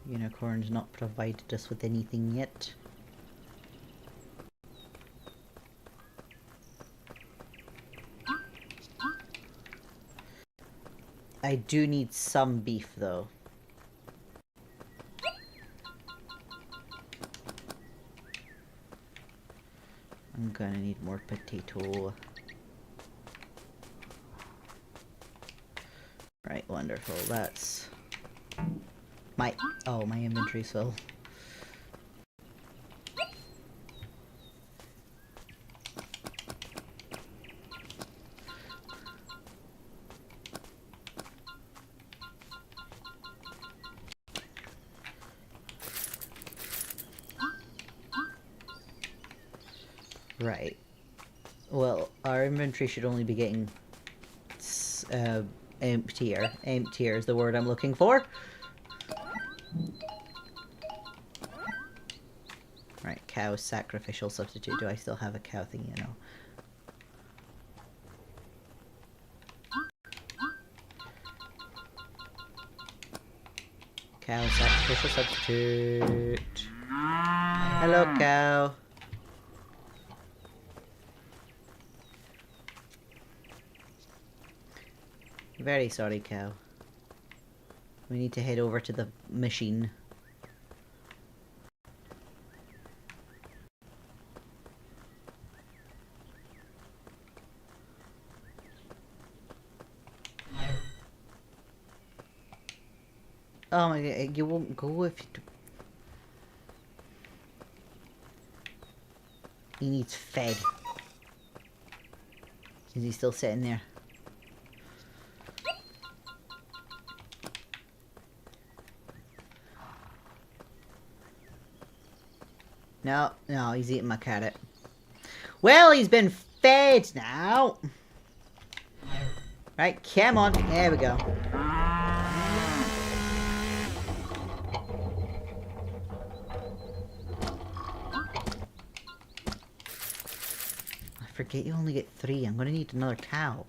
Unicorn's not provided us with anything yet. I do need some beef though. I'm gonna need more potato. Right, wonderful. That's my inventory's full. Right. Well, our inventory should only be getting emptier. Emptier is the word I'm looking for. Right, cow sacrificial substitute. Do I still have a cow thing? You know. Cow sacrificial substitute. Hello, cow. Very sorry, cow. We need to head over to the machine. Oh my god, you won't go if you do. He needs fed. Is he still sitting there? No, no, he's eating my carrot. Well, he's been fed now. Right, come on. There we go. I forget you only get 3. I'm gonna need another cow.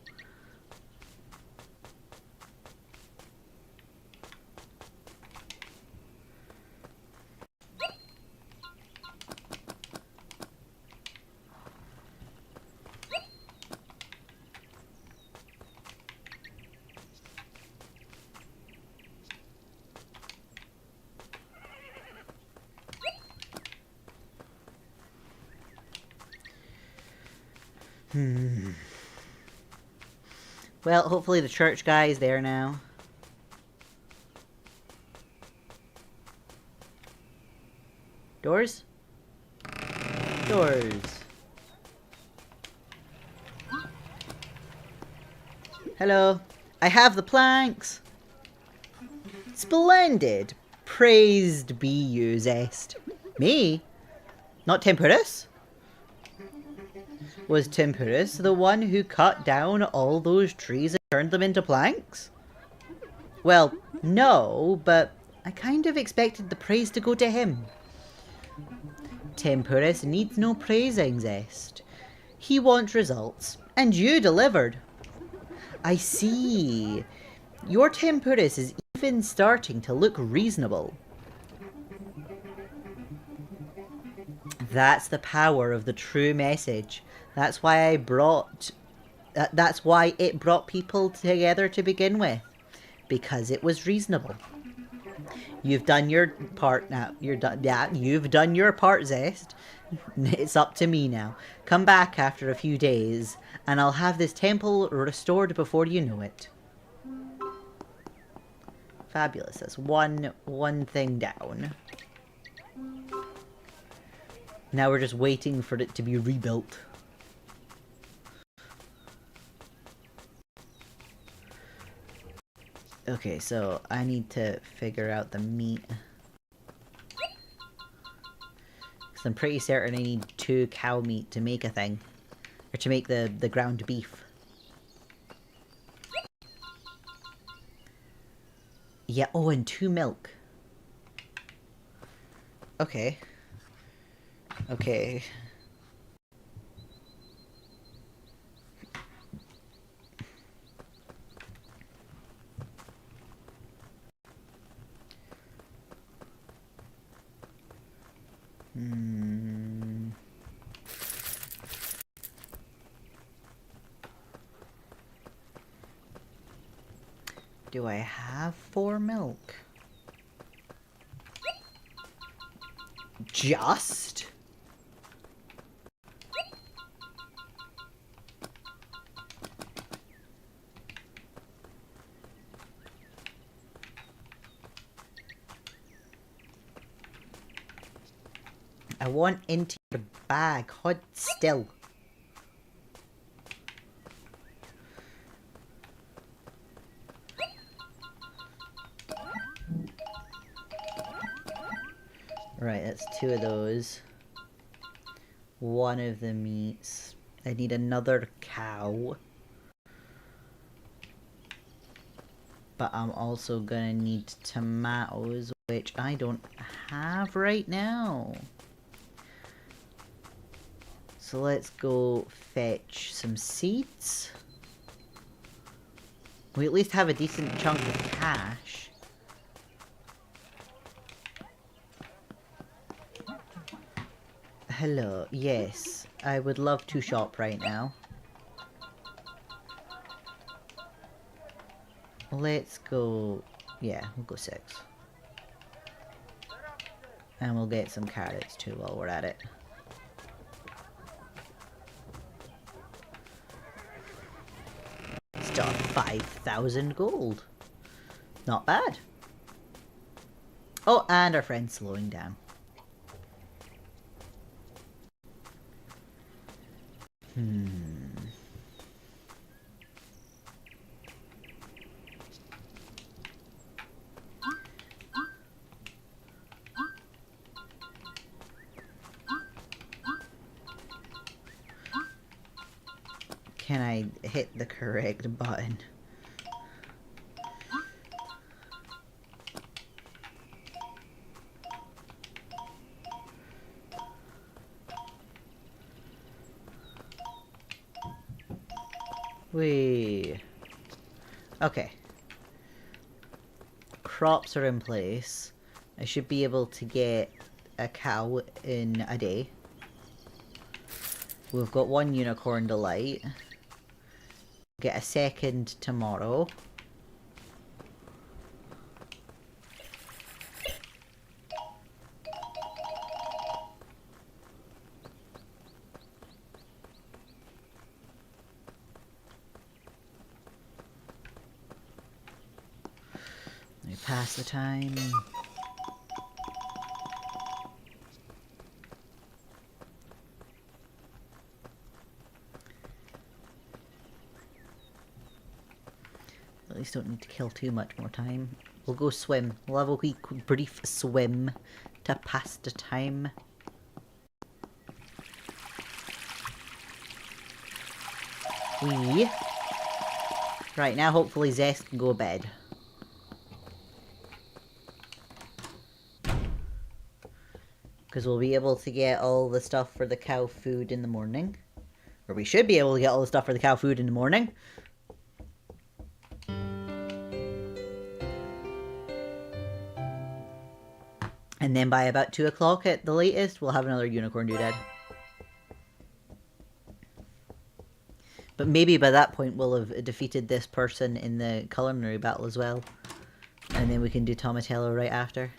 Well, hopefully the church guy is there now. Doors? Doors. Hello. I have the planks. Splendid. Praised be you, Zest. Me? Not Temperus? Was Temperus the one who cut down all those trees and turned them into planks? Well, no, but I kind of expected the praise to go to him. Temperus needs no praising, Zest. He wants results, and you delivered. I see. Your Temperus is even starting to look reasonable. That's the power of the true message. That's why it brought people together to begin with. Because it was reasonable. You've done your part now. You've done your part, Zest. It's up to me now. Come back after a few days, and I'll have this temple restored before you know it. Fabulous. That's one thing down. Now we're just waiting for it to be rebuilt. Okay, so I need to figure out the meat. Because I'm pretty certain I need 2 cow meat to make a thing. Or to make the ground beef. Yeah, oh, and 2 milk. Okay. Okay. Do I have 4 milk? Just? I want into your bag. Hold still. Right, that's 2 of those. 1 of the meats. I need another cow. But I'm also gonna need tomatoes, which I don't have right now. So let's go fetch some seeds. We at least have a decent chunk of cash. Hello, yes. I would love to shop right now. Let's go... yeah, we'll go 6. And we'll get some carrots too while we're at it. Still 5,000 gold. Not bad. Oh, and our friend's slowing down. Can I hit the correct button? Wait. Okay. Crops are in place. I should be able to get a cow in a day. We've got 1 unicorn delight. Get a second tomorrow. Let me pass the time. At least don't need to kill too much more time. We'll go swim. We'll have a wee brief swim to pass the time. Right, now hopefully Zest can go to bed. Because we'll be able to get all the stuff for the cow food in the morning. Or we should be able to get all the stuff for the cow food in the morning. And then by about 2 o'clock at the latest, we'll have another unicorn doodad. But maybe by that point we'll have defeated this person in the culinary battle as well. And then we can do Tomatello right after.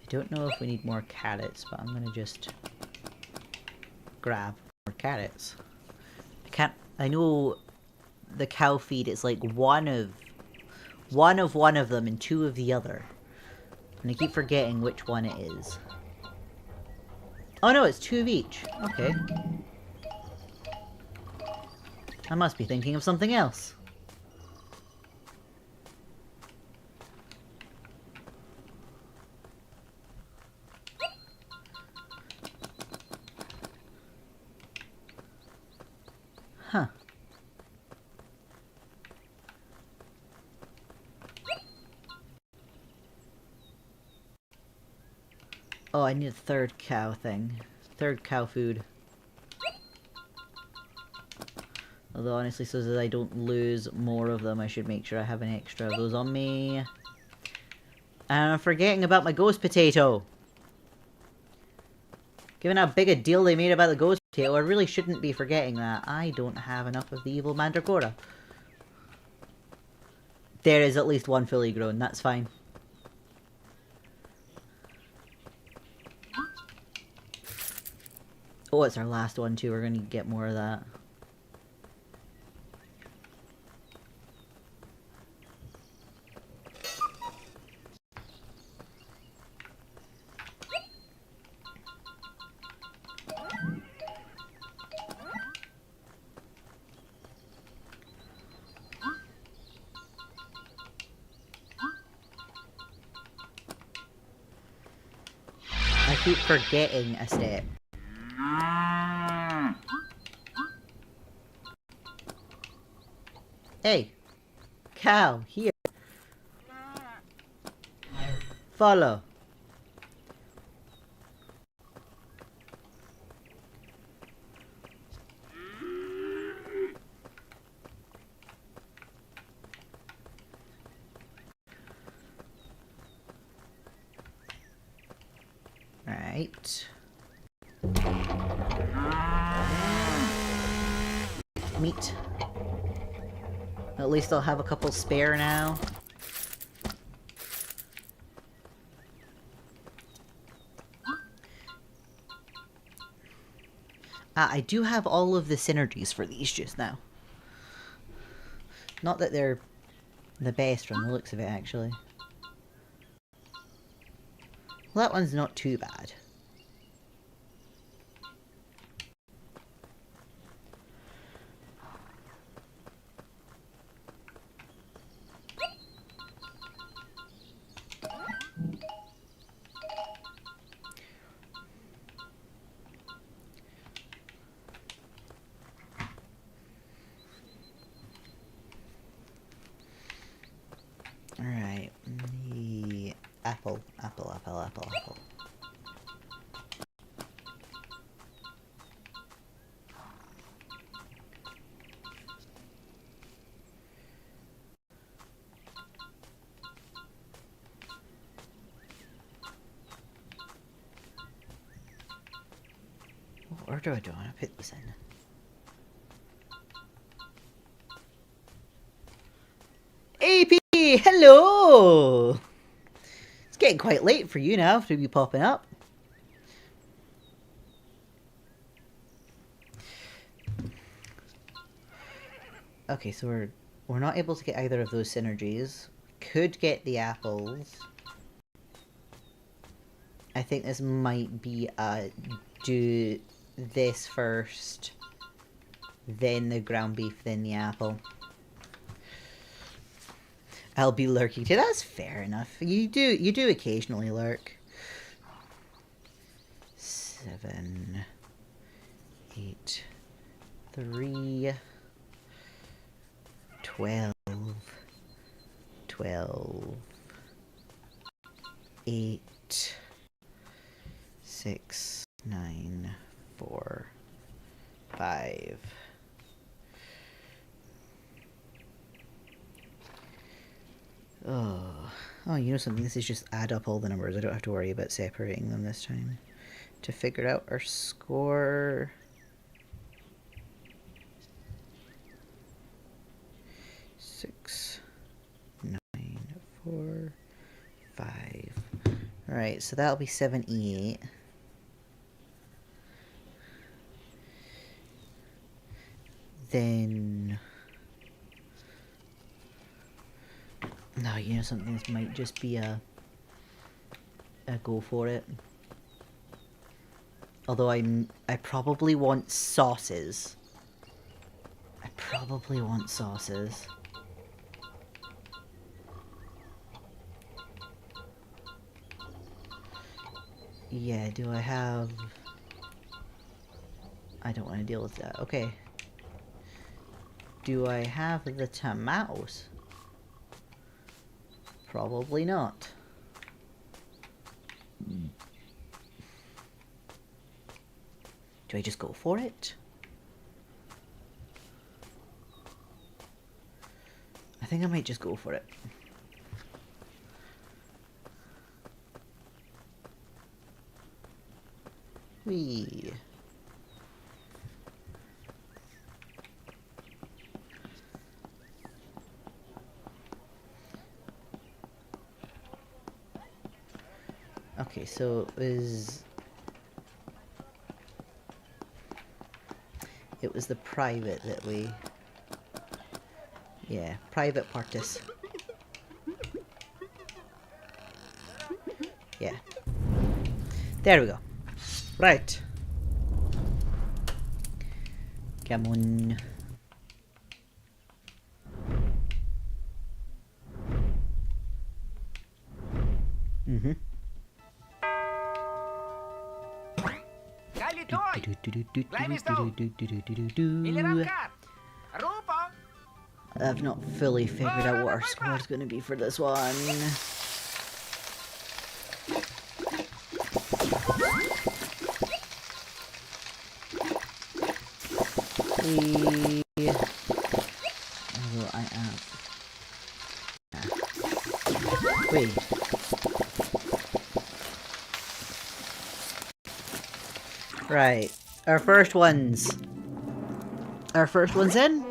I don't know if we need more carrots, but I'm gonna just grab more carrots. I know the cow feed is like one of them and two of the other. And I keep forgetting which one it is. Oh no, it's two of each. Okay. I must be thinking of something else. Huh. Oh, I need a third cow thing. Third cow food. Although honestly, so that I don't lose more of them, I should make sure I have an extra of those on me. And I'm forgetting about my ghost potato. Given how big a deal they made about the ghost potato, I really shouldn't be forgetting that. I don't have enough of the evil mandragora. There is at least one fully grown, that's fine. Oh, it's our last one too, we're gonna get more of that. I keep forgetting a step. Hey! Cow, here! Follow! Right. Meat. At least I'll have a couple spare now. I do have all of the synergies for these just now. Not that they're the best from the looks of it, actually. Well, that one's not too bad. Alright, the apple. What order do I want to put this in? AP! Hello! It's getting quite late for you now to be popping up. Okay, so we're not able to get either of those synergies. Could get the apples. I think this might be do this first, then the ground beef, then the apple. I'll be lurking too. That's fair enough. You do occasionally lurk. 7, 8, 3, 12, 8, 6, 9, 4, 5. Oh, you know something? This is just add up all the numbers. I don't have to worry about separating them this time. To figure out our score. Six, 9, 4, 5. Alright, so that'll be 78. Then... No, you know something, this might just be a go for it. Although I probably want sauces. I probably want sauces. Yeah, do I have... I don't want to deal with that. Okay. Do I have the tomatoes? Probably not. Do I just go for it? I think I might just go for it. Whee. Okay, so it was the private that we... Yeah, private partis. Yeah. There we go. Right. Come on. Mm-hmm. I've not fully figured out what our score is going to be for this one. Although I am... Wait. Right. Our first one's in.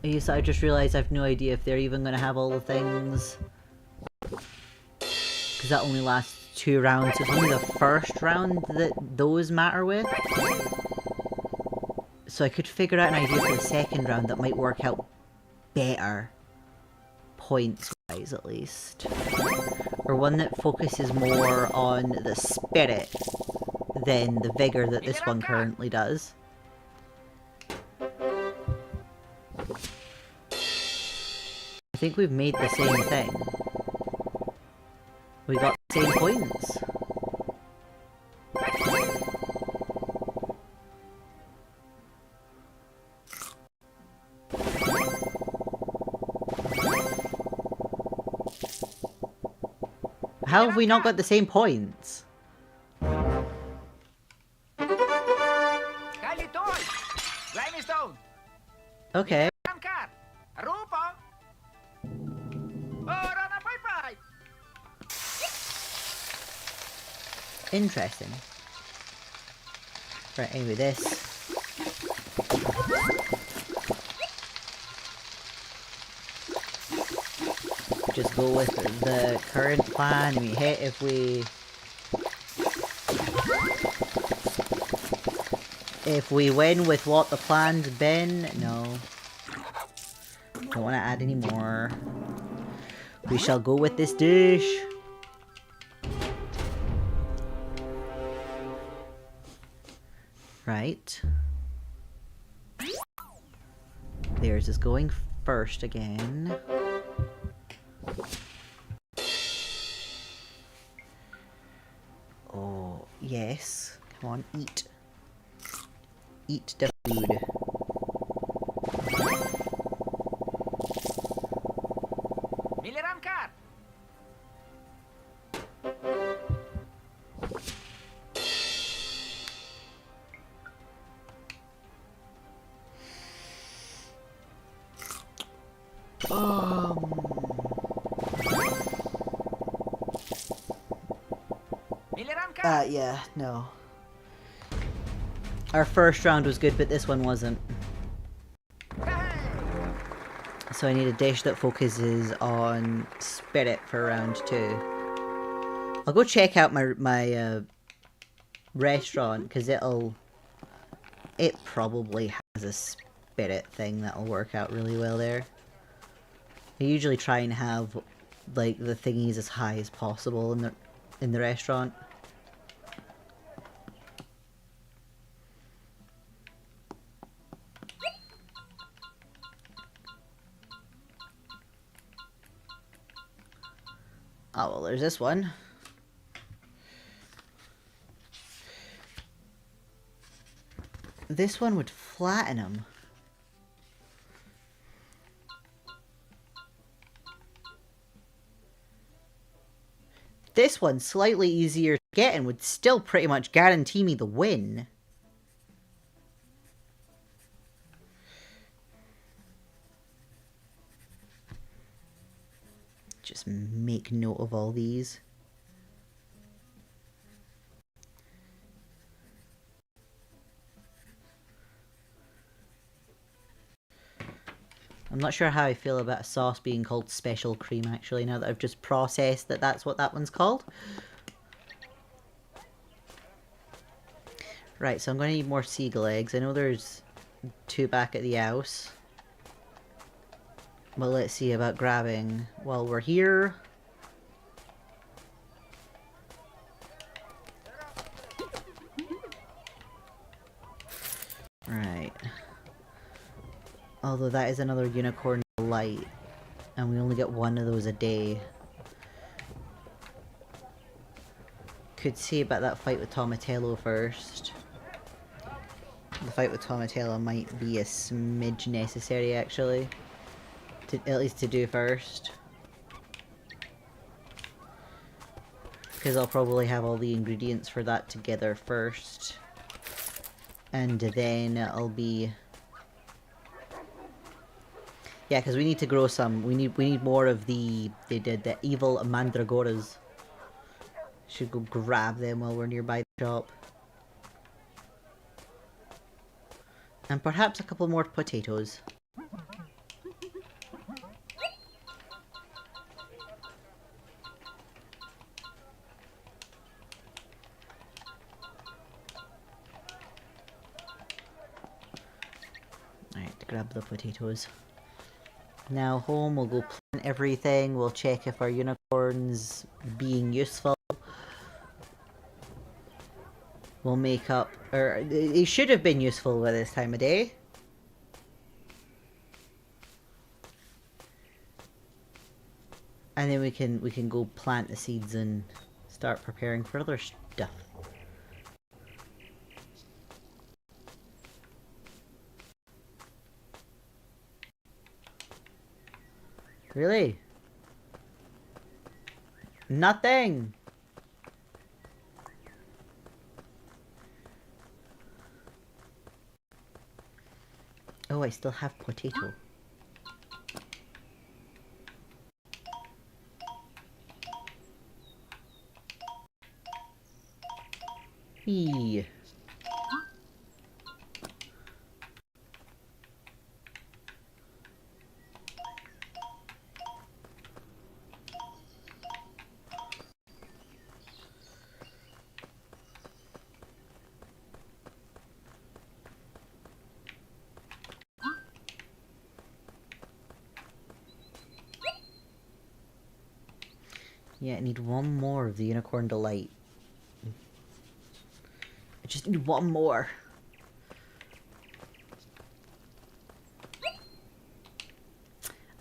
Yes, I just realized I've no idea if they're even gonna have all the things. Because that only lasts 2 rounds. It's only the first round that those matter with. So I could figure out an idea for the second round that might work out better. Points-wise, at least. Or one that focuses more on the spirit than the vigor that this one currently does. I think we've made the same thing. We got the same points. How have we not got the same points? Okay. Interesting. Right, anyway, this. Just go with the current plan. We hit if we win with what the plan's been. No. Don't want to add any more. We shall go with this dish. Right. Theirs is going first again. Oh, yes. Come on, eat. Eat the food. Yeah, no. Our first round was good, but this one wasn't. So I need a dish that focuses on spirit for round 2. I'll go check out my restaurant, because it probably has a spirit thing that'll work out really well there. I usually try and have like the thingies as high as possible in the restaurant. Oh well, there's this one. This one would flatten him. This one's slightly easier to get and would still pretty much guarantee me the win. Just make note of all these. I'm not sure how I feel about a sauce being called special cream, actually, now that I've just processed that that's what that one's called. Right, so I'm going to need more seagull eggs. I know there's 2 back at the house. Well, let's see about grabbing while we're here. Right. Although that is another unicorn light, and we only get 1 of those a day. Could see about that fight with Tomatello first. The fight with Tomatello might be a smidge necessary, actually. At least to do first. Because I'll probably have all the ingredients for that together first. And then it'll be... Yeah, because we need to grow some. We need more of the evil mandragoras. Should go grab them while we're nearby the shop. And perhaps a couple more potatoes. Alright, grab the potatoes. Now home, we'll go plant everything. We'll check if our unicorn's being useful. We'll make up, or it should have been useful by this time of day. And then we can go plant the seeds and start preparing for other stuff. Really? Nothing! Oh, I still have potato. Eee. Yeah, I need 1 more of the unicorn delight. I just need 1 more.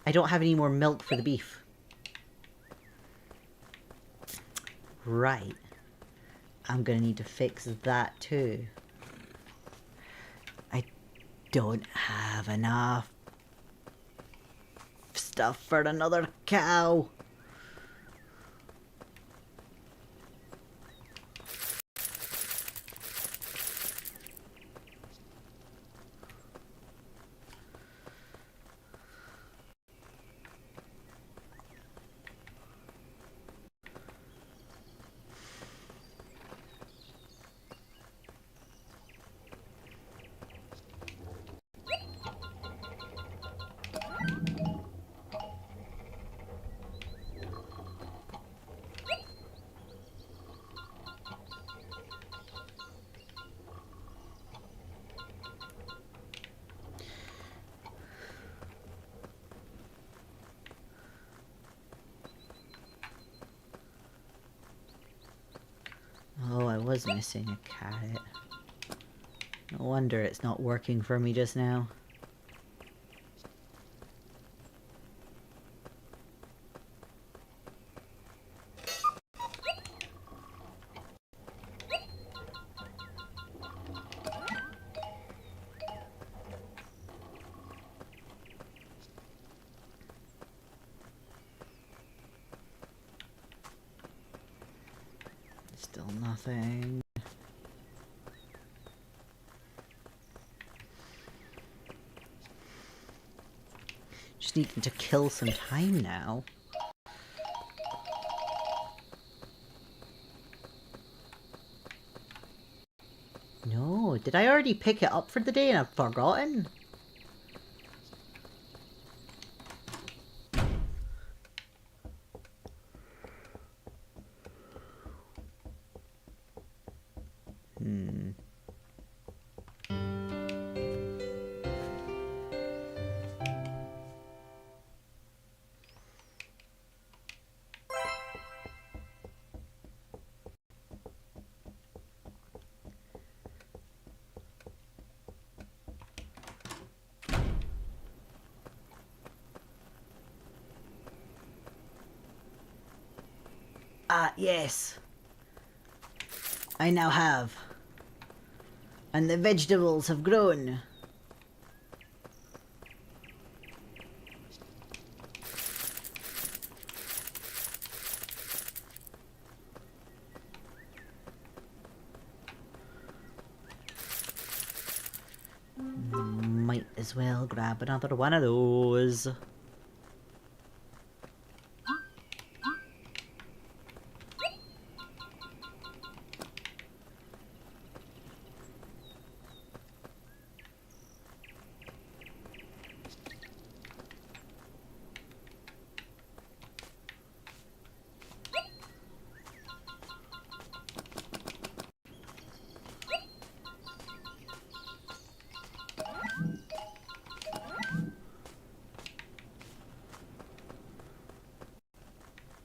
I don't have any more milk for the beef. Right. I'm gonna need to fix that too. I don't have enough stuff for another cow. was missing a carrot. No wonder it's not working for me just now. Still nothing. Just needing to kill some time now. No, did I already pick it up for the day and I've forgotten? Ah, yes. I now have. And the vegetables have grown. Might as well grab another one of those.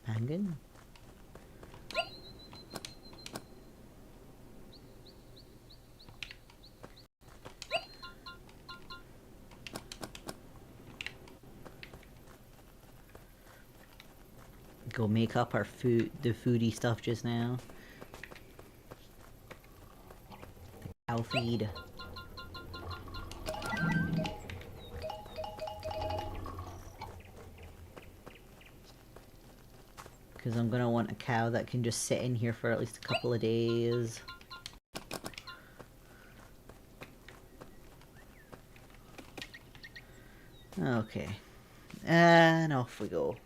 Hanging. Go make up our food, the foodie stuff just now. The cow feed. Because I'm gonna want a cow that can just sit in here for at least a couple of days. Okay. And off we go.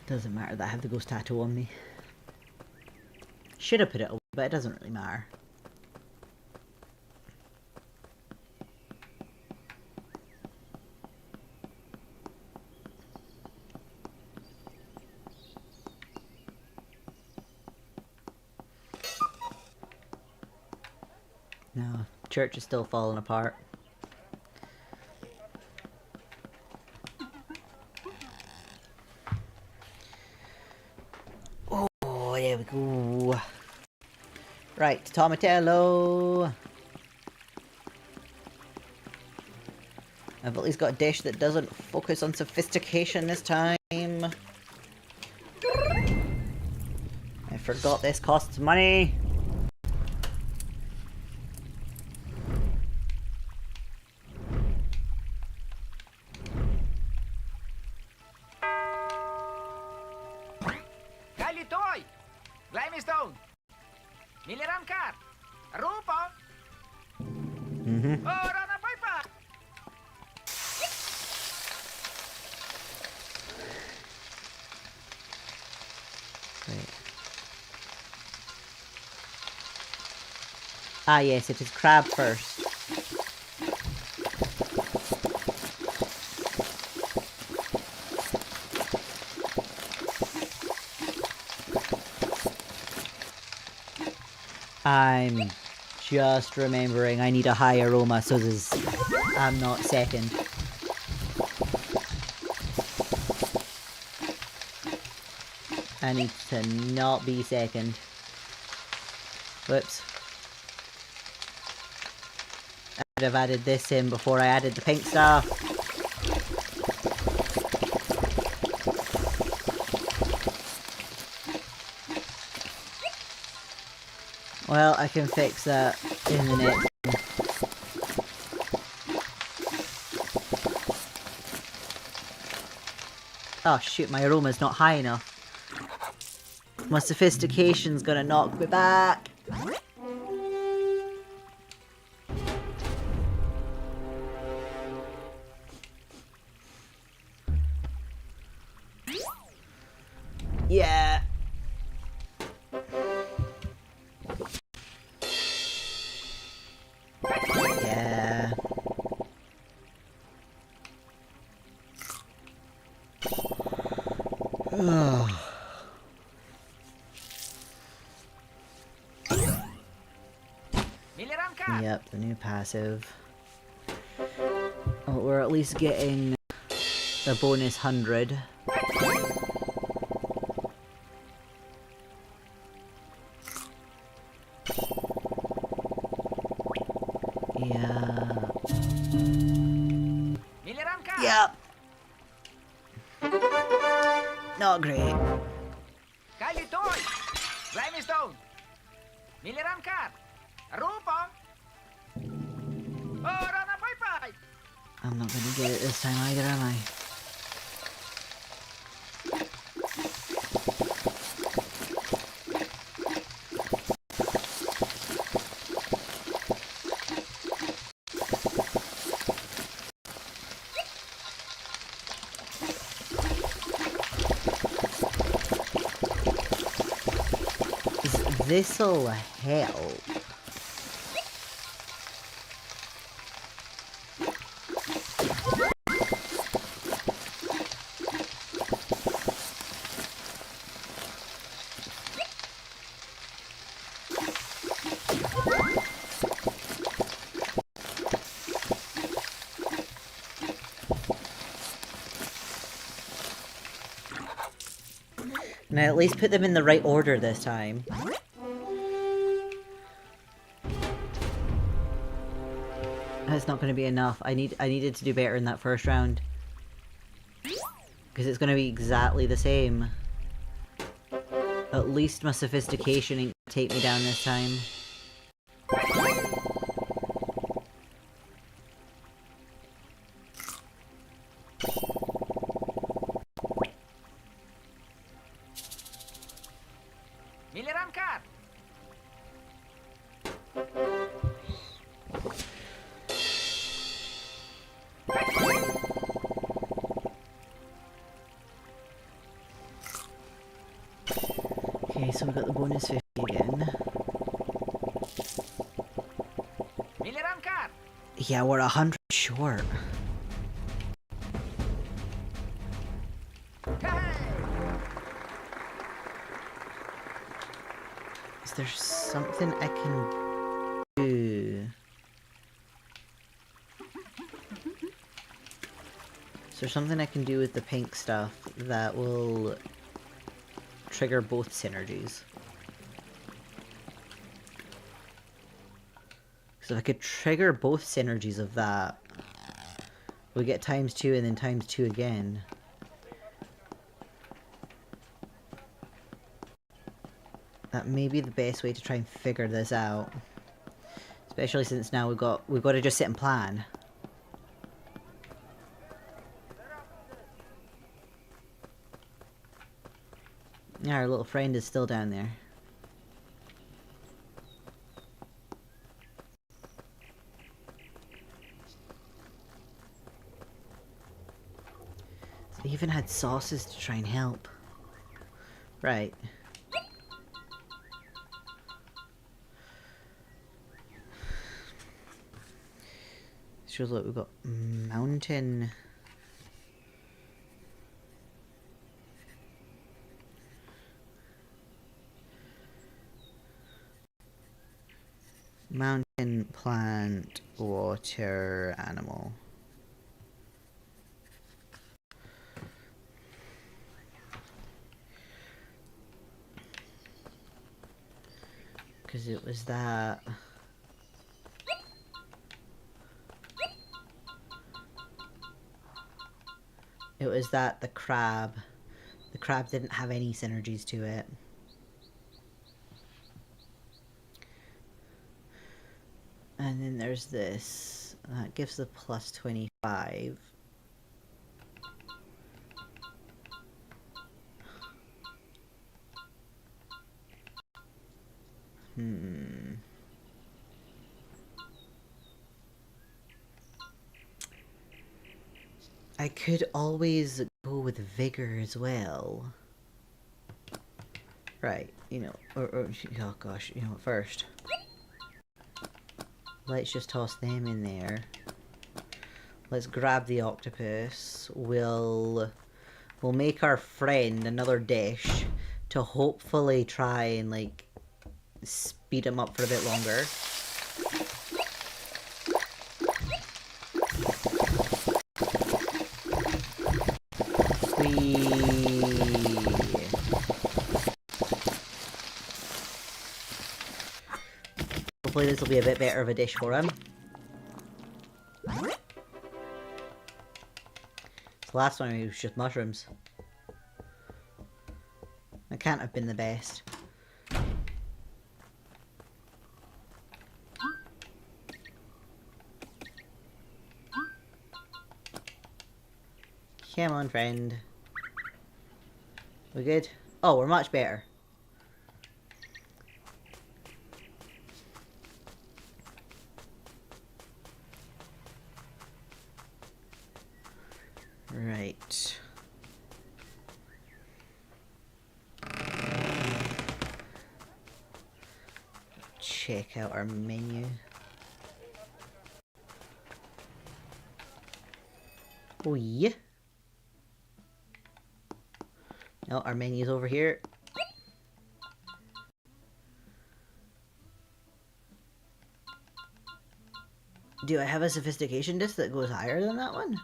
Doesn't matter that I have the ghost tattoo on me. Should have put it away, but it doesn't really matter. No, church is still falling apart. Oh, there we go. Right, Tomatello. I've at least got a dish that doesn't focus on sophistication this time. I forgot this costs money. Ah yes, it is crab first. I'm just remembering I need a high aroma, so there's I'm not second. I need to not be second. Whoops. I would have added this in before I added the pink stuff. Well, I can fix that in the next one. Oh shoot, my aroma's not high enough. My sophistication's gonna knock me back. Yeah. Yeah. Ugh. Yep, the new passive. Oh, we're at least getting the bonus 100. Yeah. Yep. Not great. I'm not gonna get it this time either, am I? This'll help. And I at least put them in the right order this time. That's not going to be enough. I needed to do better in that first round. Because it's going to be exactly the same. At least my sophistication ain't gonna take me down this time. Okay, so we got the bonus 50 again. Yeah, we're 100 short. Is there something I can do? Is there something I can do with the pink stuff that will trigger both synergies? So if I could trigger both synergies of that, we get ×2 and then ×2 again. That may be the best way to try and figure this out. Especially since now we've got to just sit and plan. Yeah, our little friend is still down there. They even had sauces to try and help. Right. Shows like we've got mountain. Mountain in plant, water, animal. Because it was that. It was that the crab. The crab didn't have any synergies to it. And then there's this. That gives the plus 25. I could always go with vigor as well. Right, you know, or oh gosh, you know, first. Let's just toss them in there. Let's grab the octopus. We'll make our friend another dish to hopefully try and, like, speed him up for a bit longer. Hopefully this will be a bit better of a dish for him. The last one it was just mushrooms. That can't have been the best. Come on, friend. We good? Oh, we're much better. Right. Check out our menu. Oh yeah. No, our menu's over here. Do I have a sophistication disc that goes higher than that one?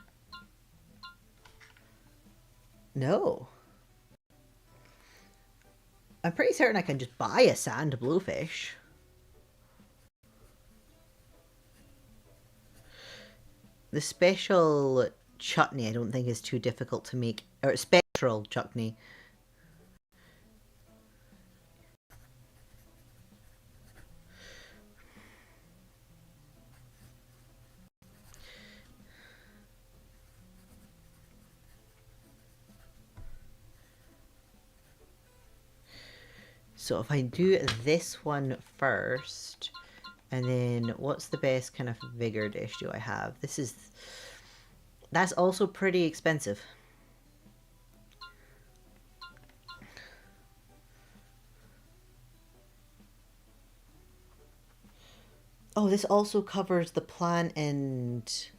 No. I'm pretty certain I can just buy a sand bluefish. The special chutney I don't think is too difficult to make. Or spectral chutney. So if I do this one first, and then what's the best kind of vigor dish do I have? That's also pretty expensive. Oh, this also covers the plant and...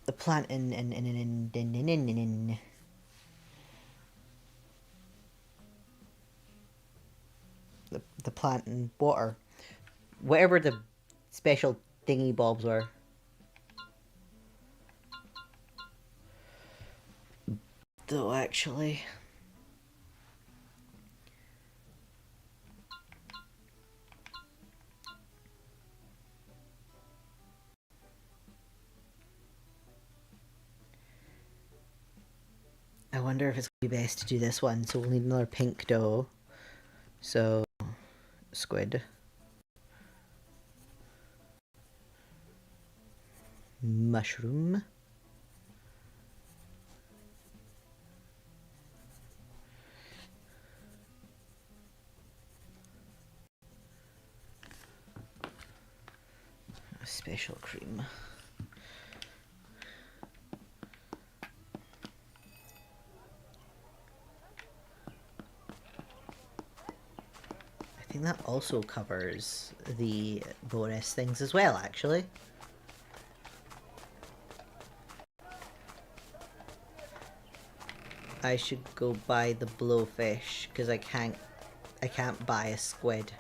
The plant and the plant and water. Whatever the special thingy bobs were. Though actually... I wonder if it's going to be best to do this one, so we'll need another pink dough. So, squid. Mushroom. Special cream. I think that also covers the bonus things as well, actually. I should go buy the blowfish because I can't buy a squid.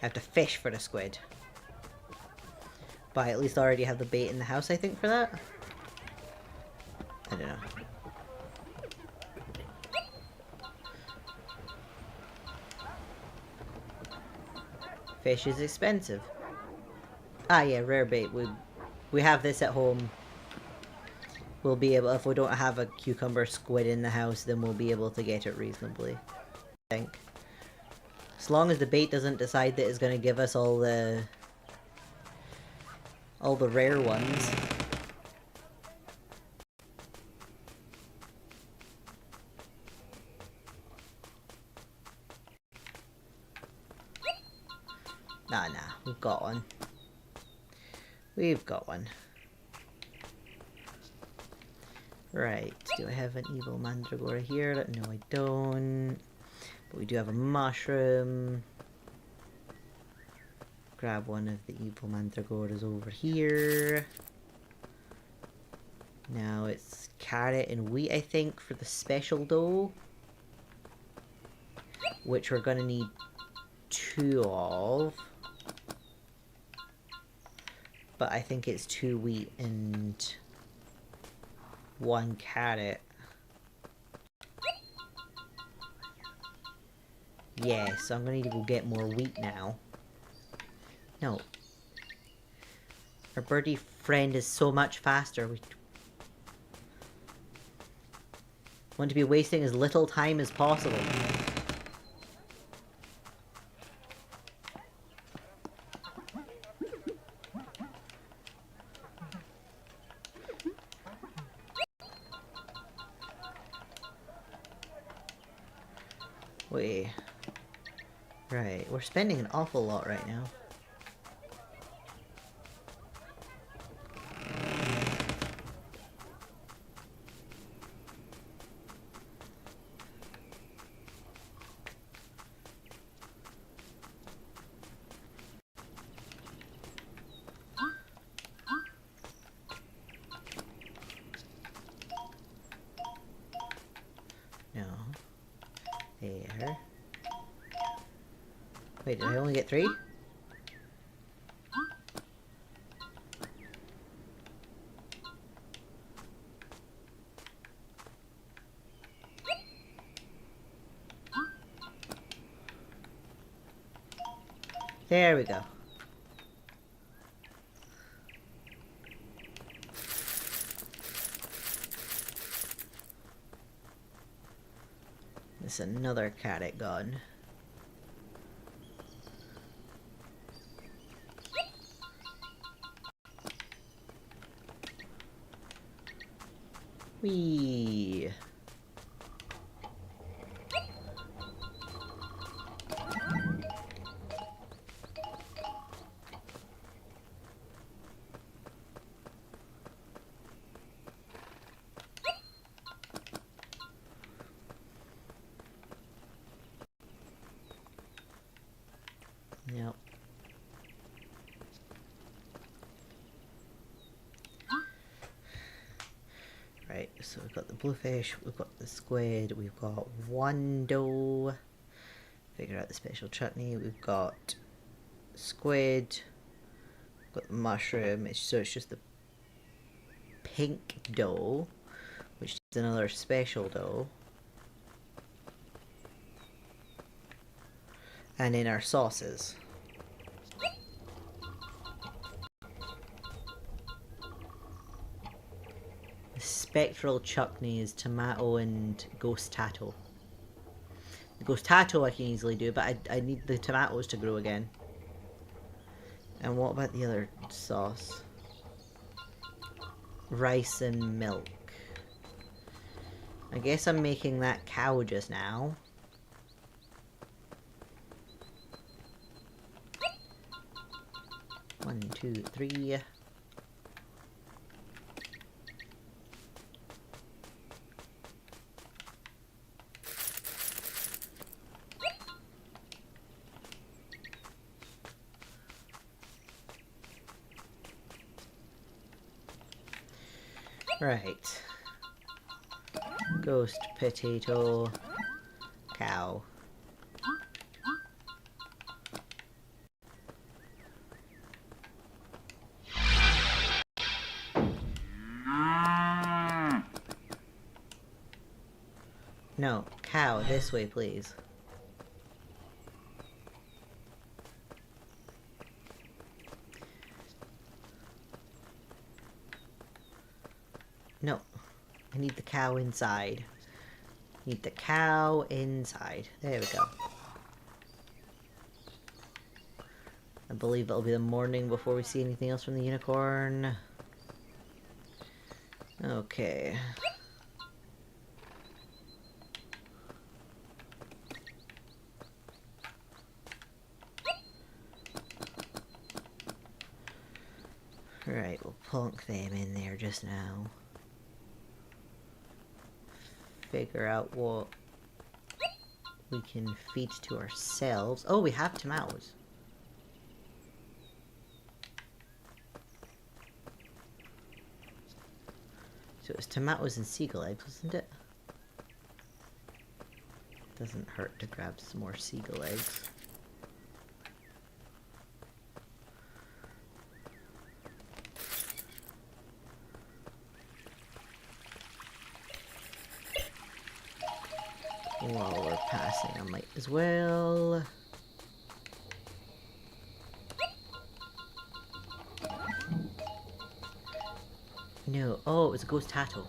I have to fish for the squid. But I at least already have the bait in the house, I think, for that. I don't know. Fish is expensive. Ah, yeah, rare bait. We have this at home. We'll be able, if we don't have a cucumber squid in the house, then we'll be able to get it reasonably, I think. As long as the bait doesn't decide that it's going to give us all the rare ones. Nah, we've got one. We've got one. Right, do I have an evil mandragora here? No, I don't. But we do have a mushroom. Grab one of the evil mandragoras over here. Now it's carrot and wheat, I think, for the special dough. Which we're gonna need 2 of. But I think it's 2 wheat and 1 carrot. Yeah, so I'm gonna need to go get more wheat now. No. Our birdie friend is so much faster. We want to be wasting as little time as possible. Wait. Right, we're spending an awful lot right now. No. There. Wait, did I only get 3? There we go. There's another carrot gone. Whee! Yep. Right, so we've got the bluefish, we've got the squid, we've got 1 dough. Figure out the special chutney. We've got squid, we've got the mushroom. So it's just the pink dough, which is another special dough. And then our sauces. The spectral chutney is tomato and ghost tato. The ghost tato I can easily do, but I need the tomatoes to grow again. And what about the other sauce? Rice and milk. I guess I'm making that cow just now. One, two, three. Right. Ghost potato cow. No, cow, this way, please. No, I need the cow inside. Need the cow inside. There we go. I believe it'll be the morning before we see anything else from the unicorn. Okay. Alright, we'll plunk them in there just now. Figure out what we can feed to ourselves. Oh, we have tomatoes. So it was tomatoes and seagull eggs, wasn't it? Doesn't hurt to grab some more seagull eggs. While we're passing, I might as well. No. Oh, it was a ghost tattle.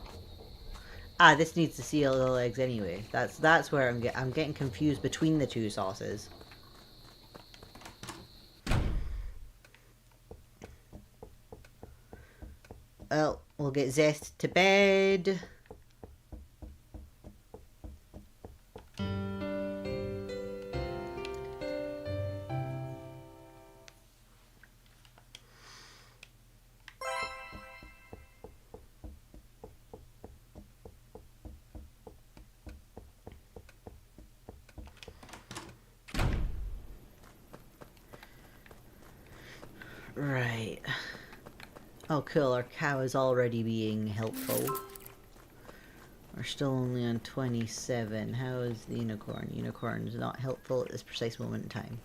Ah, this needs the seagull eggs anyway. That's where I'm getting confused between the two sauces. Well, we'll get Zest to bed. Right. Oh, cool. Our cow is already being helpful. We're still only on 27. How is the unicorn? Unicorn is not helpful at this precise moment in time.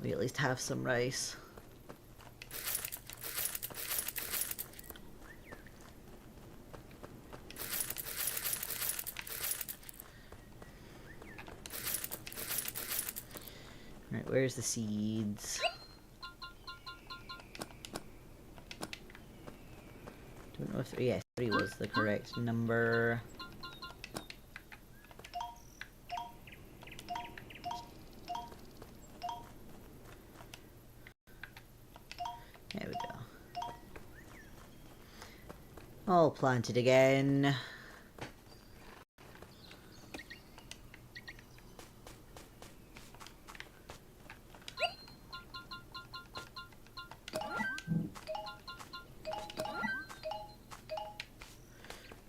We at least have some rice. Right, where's the seeds? Don't know if yes, 3 was the correct number. There we go. All planted again.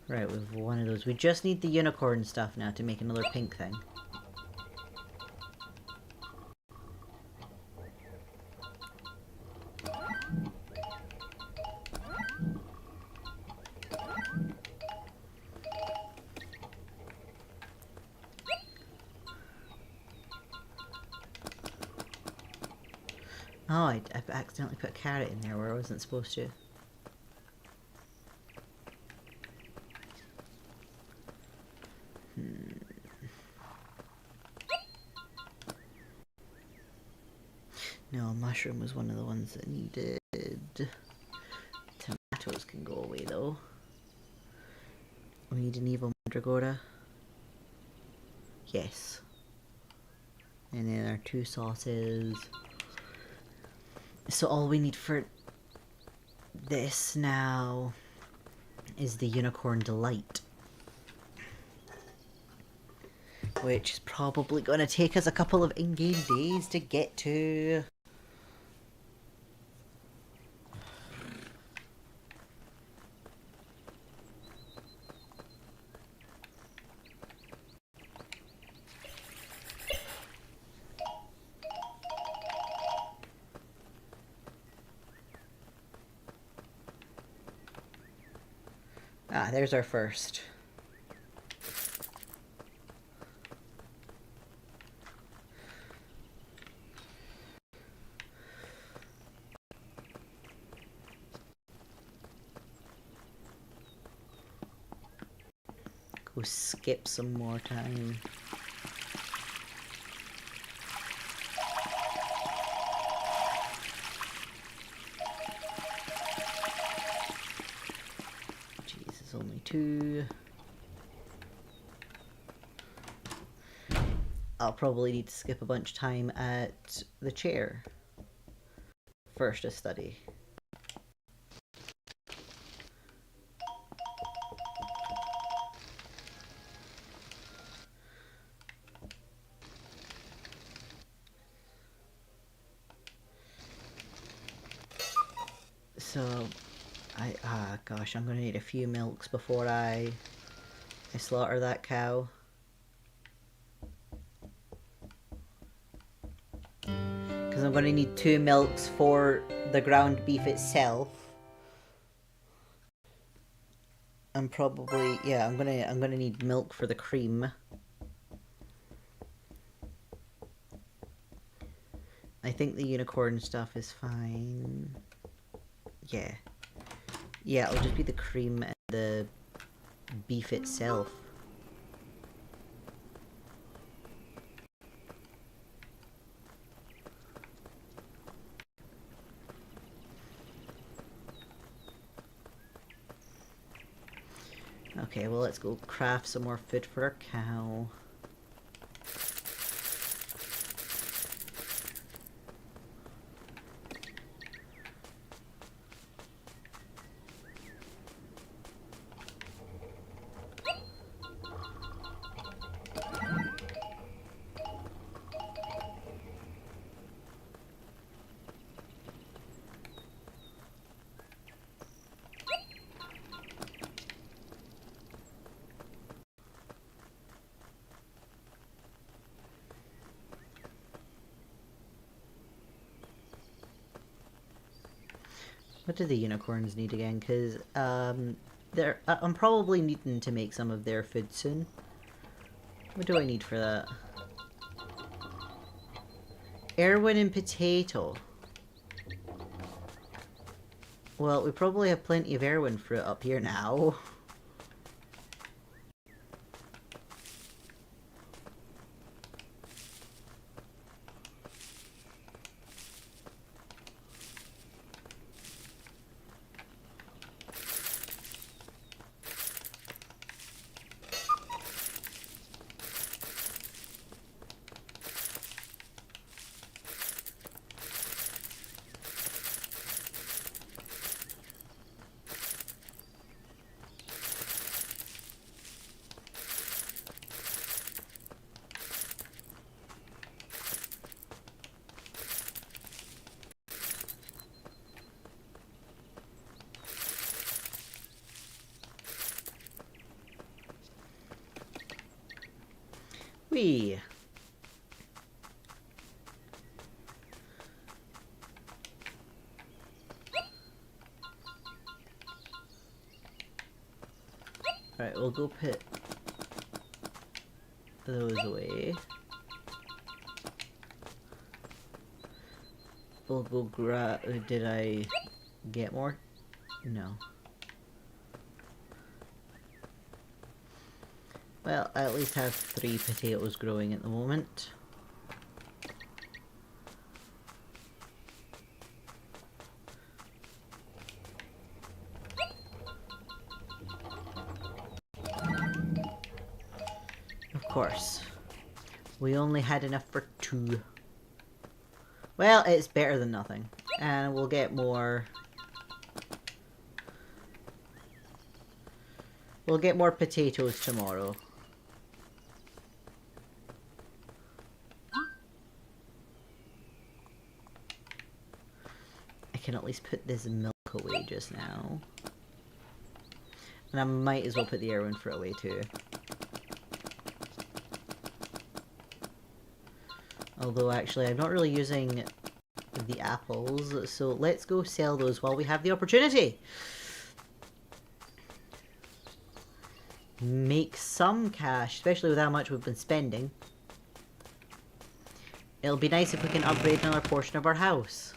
Right, we've one of those. We just need the unicorn stuff now to make another pink thing. Oh, I accidentally put a carrot in there where I wasn't supposed to. No, mushroom was one of the ones that needed. Tomatoes can go away though. We need an evil mandragora. Yes. And then our 2 sauces. So all we need for this now is the unicorn delight. Which is probably going to take us a couple of in-game days to get to. Ah, Ah, there's our first. Go skip some more time. Jesus, only 2. I'll probably need to skip a bunch of time at the chair. First to study. So, gosh, I'm gonna need a few milks before I slaughter that cow. Because I'm gonna need 2 milks for the ground beef itself. And probably, yeah, I'm gonna need milk for the cream. I think the unicorn stuff is fine. Yeah. Yeah, it'll just be the cream and the beef itself. Okay, well, let's go craft some more food for our cow. What do the unicorns need again? Because I'm probably needing to make some of their food soon. What do I need for that? Erwin and potato. Well, we probably have plenty of Erwin fruit up here now. Whee! Alright, we'll go put those away. We'll go grab... Did I get more? No. Well, I at least have 3 potatoes growing at the moment. Of course. We only had enough for 2. Well, it's better than nothing. And we'll get more... We'll get more potatoes tomorrow. I can at least put this milk away just now. And I might as well put the Erwin fruit away too. Although actually I'm not really using the apples, so let's go sell those while we have the opportunity. make some cash, especially with how much we've been spending. It'll be nice if we can upgrade another portion of our house.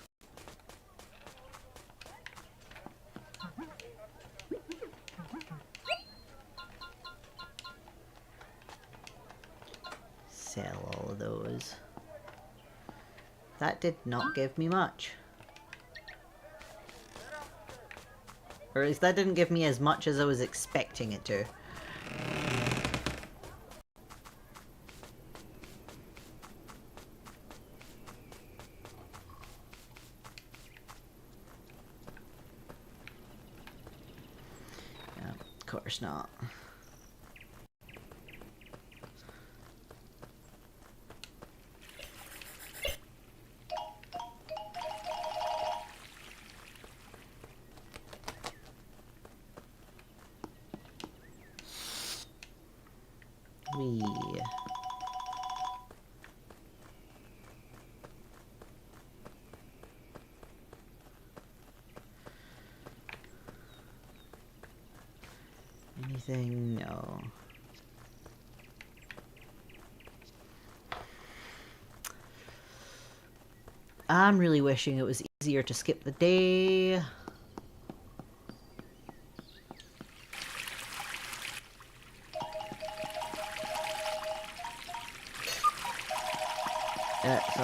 Sell all of those. That did not give me much. Or at least that didn't give me as much as I was expecting it to. Yeah, of course not. Anything? No. I'm really wishing it was easier to skip the day.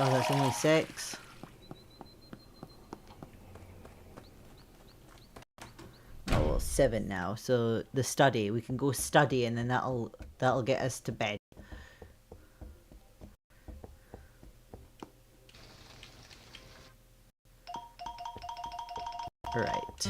Oh, that's only 6. Oh, well, 7 now. So the study, we can go study, and then that'll get us to bed. Right.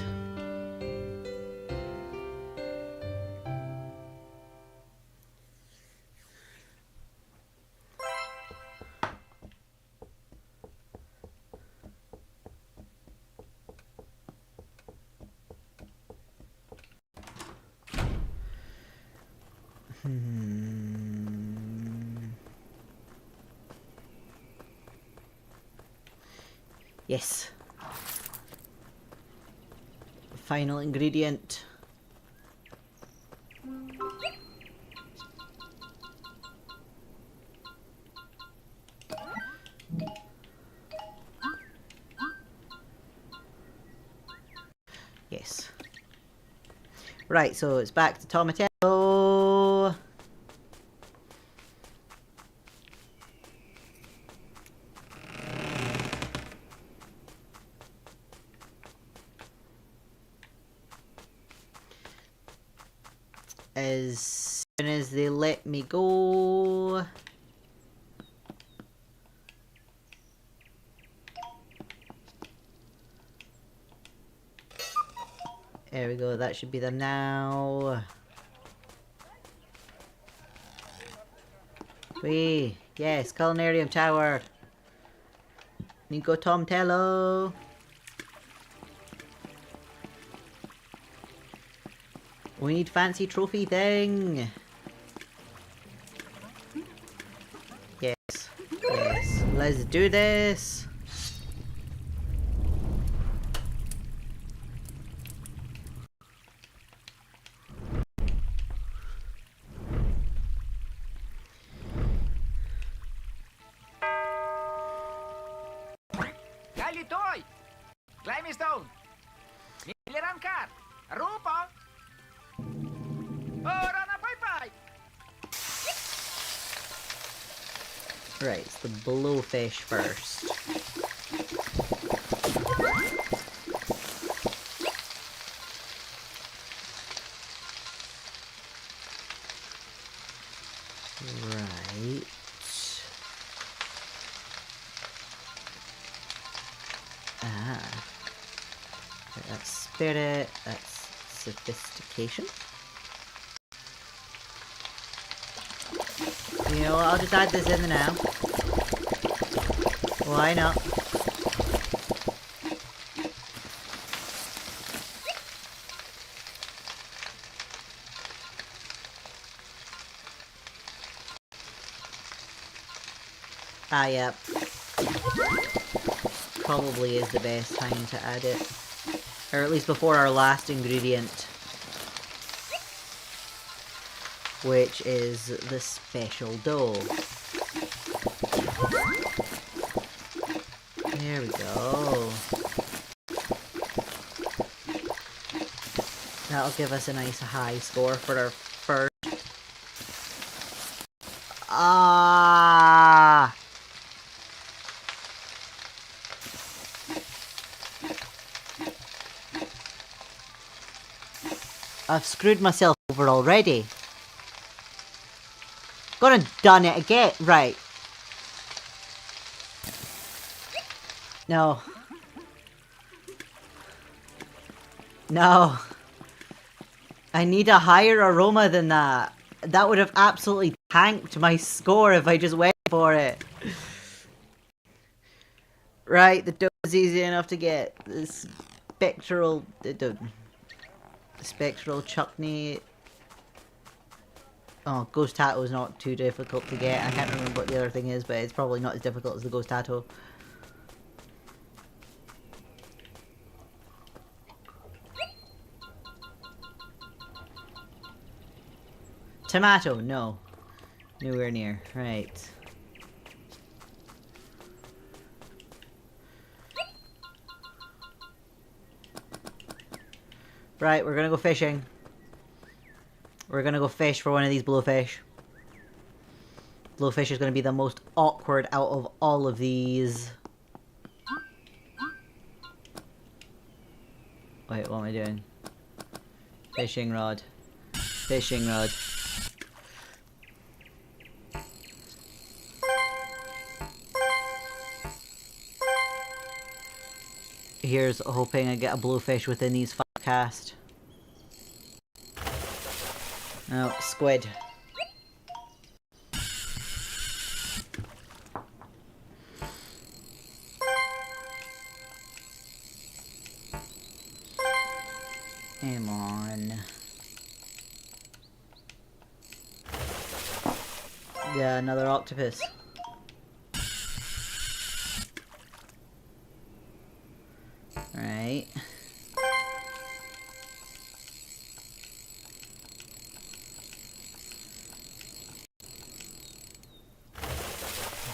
Yes. Final ingredient. Yes. Right, so it's back to Tomatello. As soon as they let me go. There we go, that should be them now. Wee, yes, Culinarium Tower. Nico Tomatello. We need fancy trophy thing. Yes, yes, let's do this. Toy! Climbing stone! Niliran car! Rupa! Ora na bye-bye! Right, it's the blowfish first. Right. That's spirit, that's sophistication. You know what, I'll just add this in now. Why not? Ah, yep. Probably is the best time to add it. Or at least before our last ingredient. which is the special dough. There we go. That'll give us a nice high score for our first. Ah! I've screwed myself over already. Gone and done it again. Right. No. No. I need a higher aroma than that. That would have absolutely tanked my score if I just went for it. Right, the dough is easy enough to get. The spectral chutney. Oh, ghost tato is not too difficult to get. I can't remember what the other thing is, but it's probably not as difficult as the ghost tato. Tomato, no. Nowhere near. Right. Right, we're gonna go fishing. We're gonna go fish for one of these blowfish. Blowfish is gonna be the most awkward out of all of these. Wait, what am I doing? Fishing rod. Fishing rod. Here's hoping I get a blowfish within these 5 casts. Oh, squid. Come on. Yeah, another octopus. Right.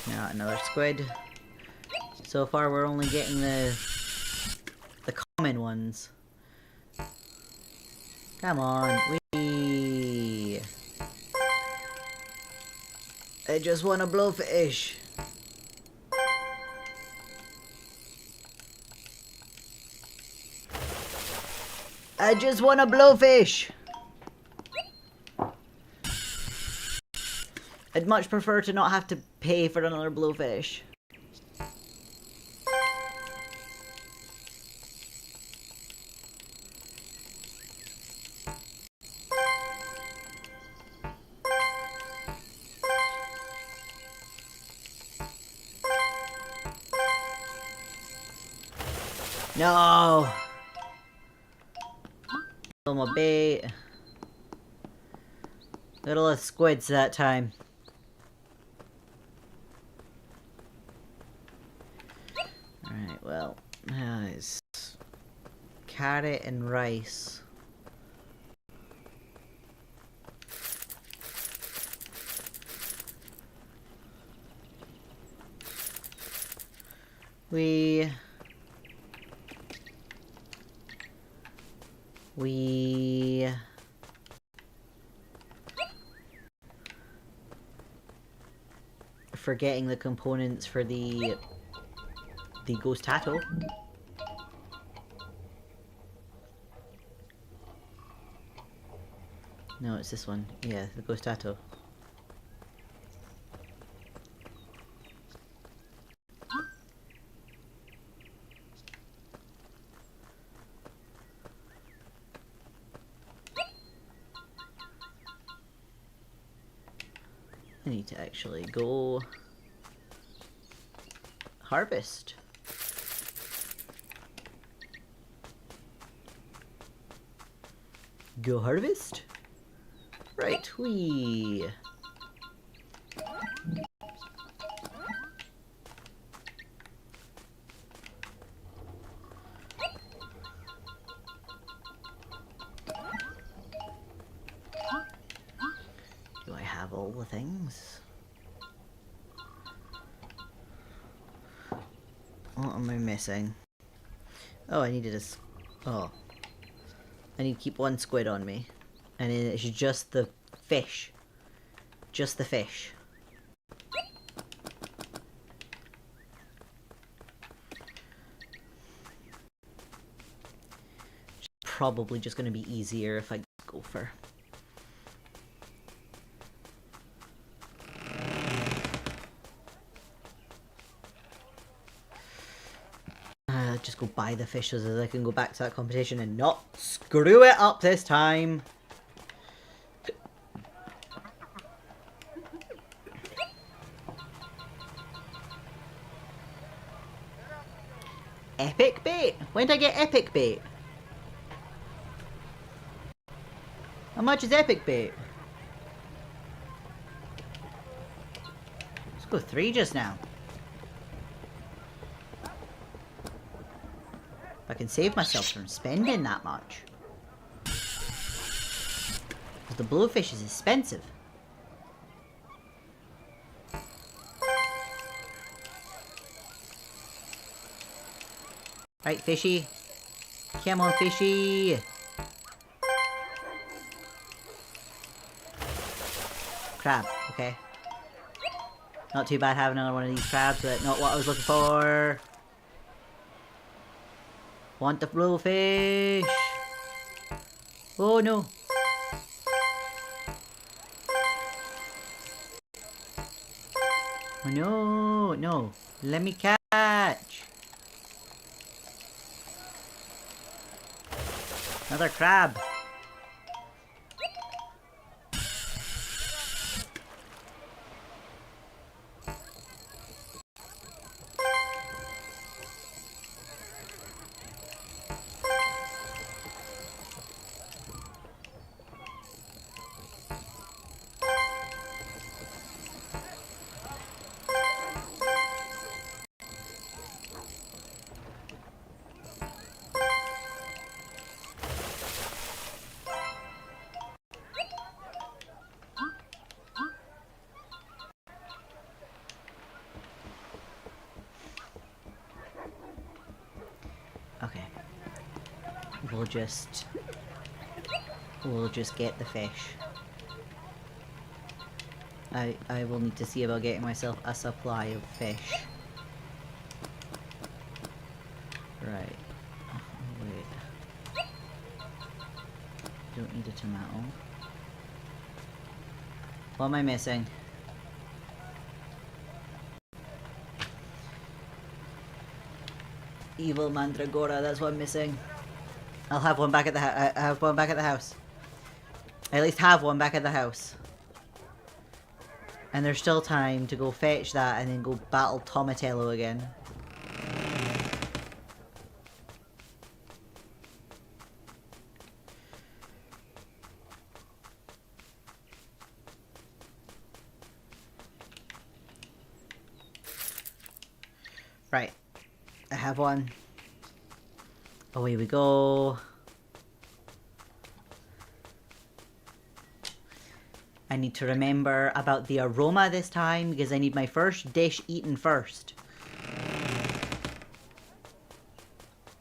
Now another squid. So far we're only getting the common ones. Come on, wee! I just want a blowfish. I just want a blowfish. I'd much prefer to not have to pay for another blowfish. No! Kill my bait. Little of squids that time. Alright, well, it's carrot and rice. We forgetting the components for the ghost tato. No, it's this one. Yeah, the ghost tato. I need to actually go harvest. Go harvest? Right, wee. things. What am I missing? Oh, I needed a... Oh. I need to keep one squid on me. And it's just the fish. Just the fish. It's probably just going to be easier if I go for... just go buy the fish so that I can go back to that competition and not screw it up this time. Epic bait? When did I get epic bait? How much is epic bait? Let's go 3 just now. I can save myself from spending that much. Because the blowfish is expensive. Right, fishy. Come on, fishy. Crab, okay. Not too bad having another one of these crabs, but not what I was looking for. Want the blowfish. Oh no. Oh no, no. Let me catch. Another crab. Okay. We'll just get the fish. I will need to see about getting myself a supply of fish. Right. Oh, wait. Don't need a tomato. What am I missing? Evil mandragora, that's what I'm missing. I'll have one back at the house. I have one back at the house. I at least have one back at the house. And there's still time to go fetch that and then go battle Tomatello again. Right. I have one. Away we go. I need to remember about the aroma this time because I need my first dish eaten first.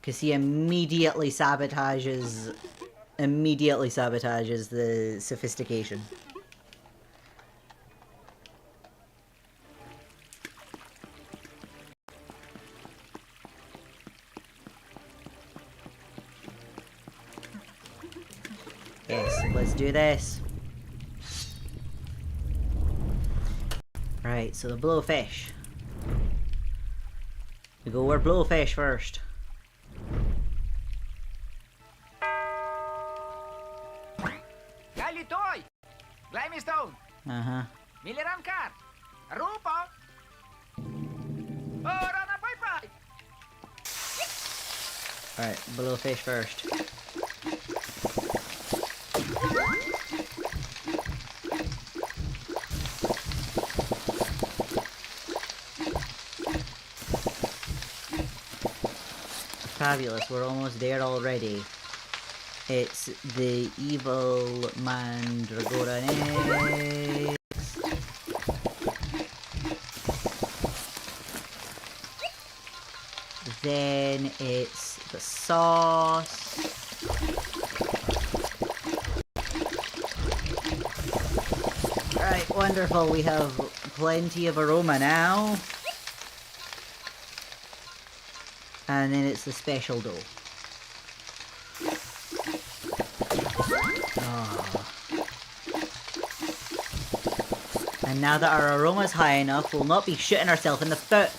Because he immediately sabotages the sophistication. Yes, let's do this. Right, so the blowfish. We go where blowfish first. Galitoy! Limestone! Uh-huh. Miliran car! Rupo! Ora na bye-bye! Alright, blowfish first. Fabulous, we're almost there already. It's the evil mandragora next. then it's the sauce. Right, wonderful. We have plenty of aroma now. And then it's the special dough. Oh. And now that our aroma's high enough, we'll not be shooting ourselves in the foot.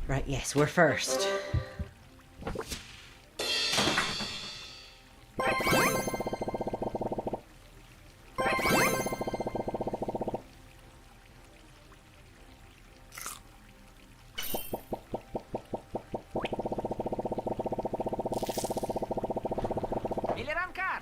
Right, yes, we're first. Miliram kar.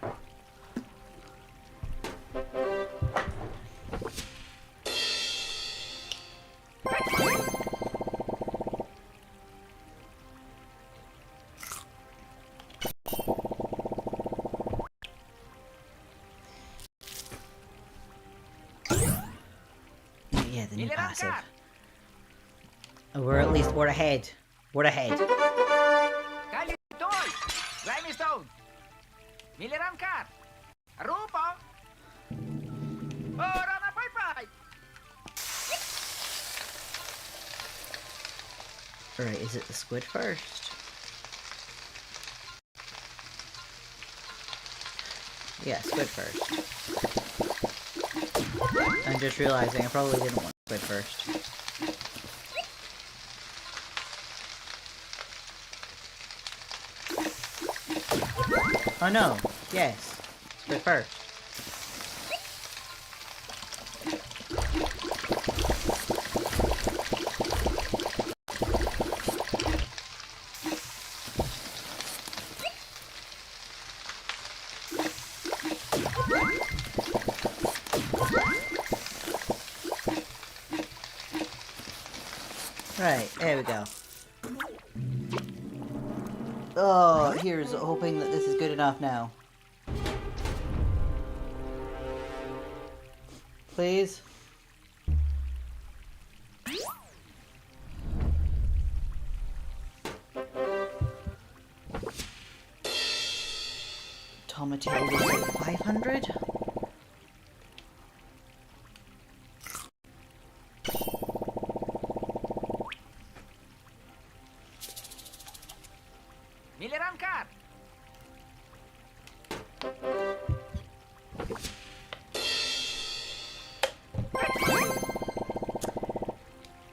Yeah, the new Miliram passive. kar. We're ahead. We're ahead. Kali toy. Limestone. Miliram kar. Rupo. Ora na pai. Alright, is it the squid first? Yeah, squid first. I'm just realizing I probably didn't want squid first. Oh no, yes, squid first. Right, there we go. Oh, here's hoping that this is good enough now. Please? Tomatillo was like 500? Miliram kar.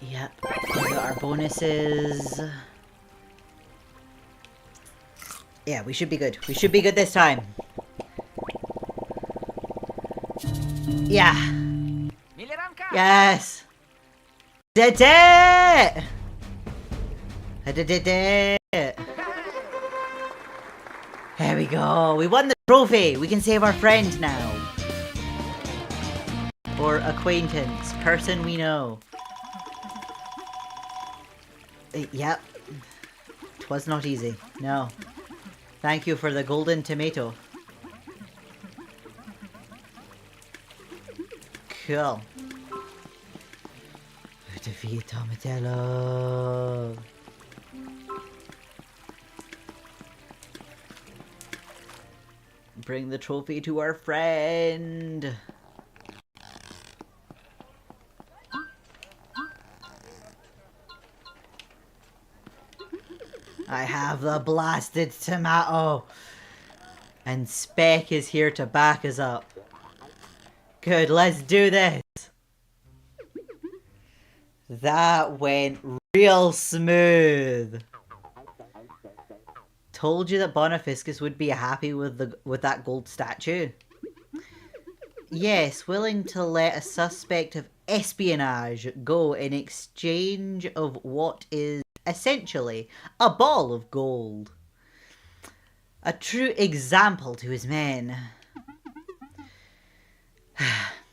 Yep, we got our bonuses. Yeah, we should be good. We should be good this time. Yeah. Miliram kar. Yes. Did it! I did it. There we go. We won the trophy. We can save our friend now. Or acquaintance. Person we know. Yep. Twas not easy. No. Thank you for the golden tomato. Cool. Defeat Tomatello. Bring the trophy to our friend. I have the blasted tomato. And Speck is here to back us up. Good, let's do this. That went real smooth. Told you that Bonificus would be happy with that gold statue. Yes, willing to let a suspect of espionage go in exchange of what is essentially a ball of gold. A true example to his men.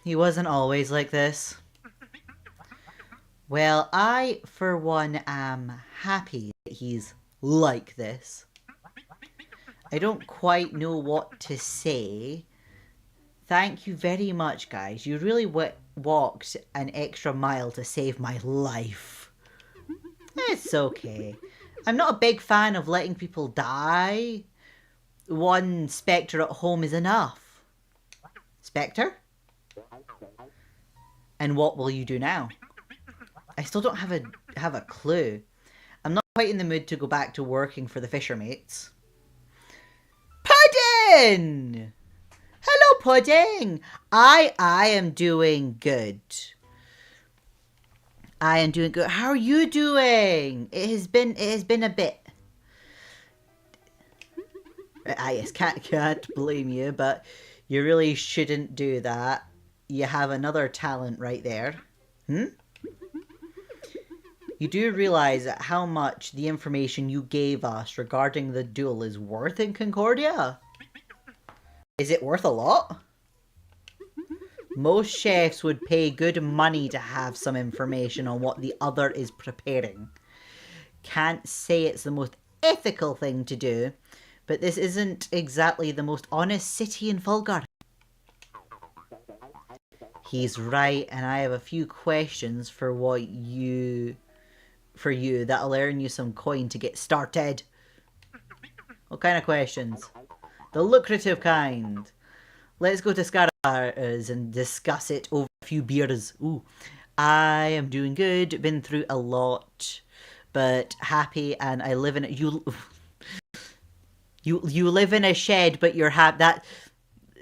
He wasn't always like this. Well, I, for one, am happy that he's like this. I don't quite know what to say. Thank you very much, guys. You really walked an extra mile to save my life. It's okay. I'm not a big fan of letting people die. One spectre at home is enough. Spectre? And what will you do now? I still don't have a clue. I'm not quite in the mood to go back to working for the fishermates. Pudding! Hello, Pudding! I am doing good. I am doing good. How are you doing? It has been a bit. I just can't blame you, but you really shouldn't do that. You have another talent right there. Hmm? You do realise how much the information you gave us regarding the duel is worth in Concordia? Is it worth a lot? Most chefs would pay good money to have some information on what the other is preparing. Can't say it's the most ethical thing to do, but this isn't exactly the most honest city in Fulgar. He's right, and I have a few questions for you that'll earn you some coin to get started. What kind of questions? The lucrative kind. Let's go to Scarra's and discuss it over a few beers. Ooh, I am doing good. Been through a lot, but happy. And I live in you live in a shed, but you're happy.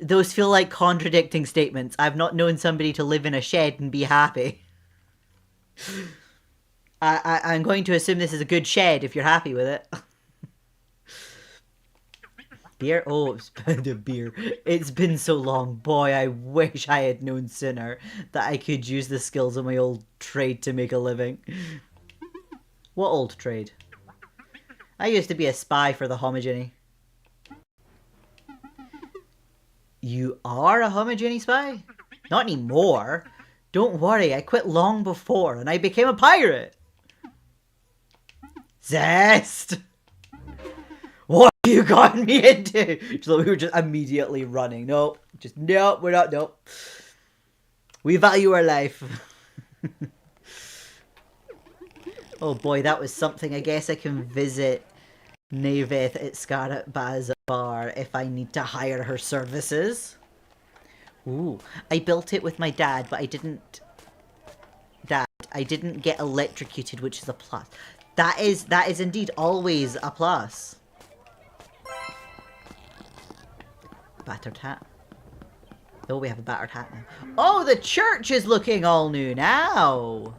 Those feel like contradicting statements. I've not known somebody to live in a shed and be happy. I'm going to assume this is a good shed if you're happy with it. Beer? Oh, it's been a beer. It's been so long. Boy, I wish I had known sooner that I could use the skills of my old trade to make a living. What old trade? I used to be a spy for the homogeny. You are a homogeny spy? Not anymore. Don't worry, I quit long before and I became a pirate. Zest! What have you gotten me into? So we were just immediately running. No, we're not, no. We value our life. Oh boy, that was something. I guess I can visit Naveth at Scarlet Baz Bar if I need to hire her services. Ooh, I built it with my dad, but I didn't get electrocuted, which is a plus. That is indeed always a plus. Battered hat. Oh, we have a battered hat now. Oh, the church is looking all new now.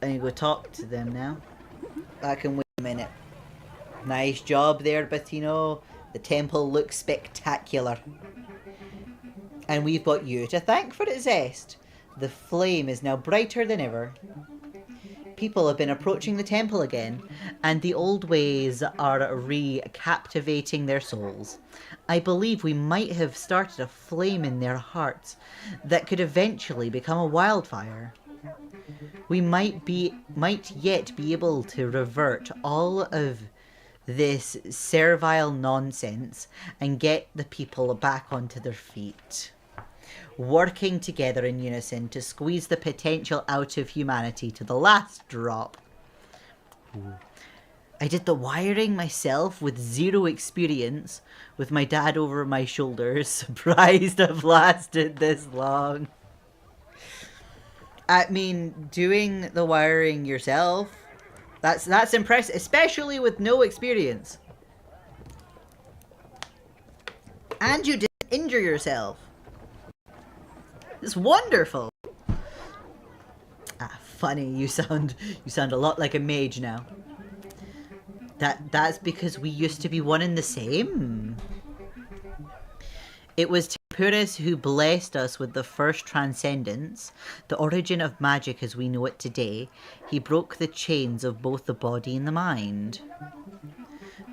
I'm gonna go talk to them now. I can wait a minute. Nice job there, Bettino. The temple looks spectacular. And we've got you to thank for its zest. The flame is now brighter than ever. People have been approaching the temple again, and the old ways are re-captivating their souls. I believe we might have started a flame in their hearts that could eventually become a wildfire. We might yet be able to revert all of this servile nonsense and get the people back onto their feet. Working together in unison to squeeze the potential out of humanity to the last drop. Ooh. I did the wiring myself with zero experience, with my dad over my shoulders, surprised I've lasted this long. I mean, doing the wiring yourself, that's impressive, especially with no experience. And you didn't injure yourself. It's wonderful. Ah, funny. You sound a lot like a mage now. That's because we used to be one and the same. It was Tempurus who blessed us with the first transcendence, the origin of magic as we know it today. He broke the chains of both the body and the mind.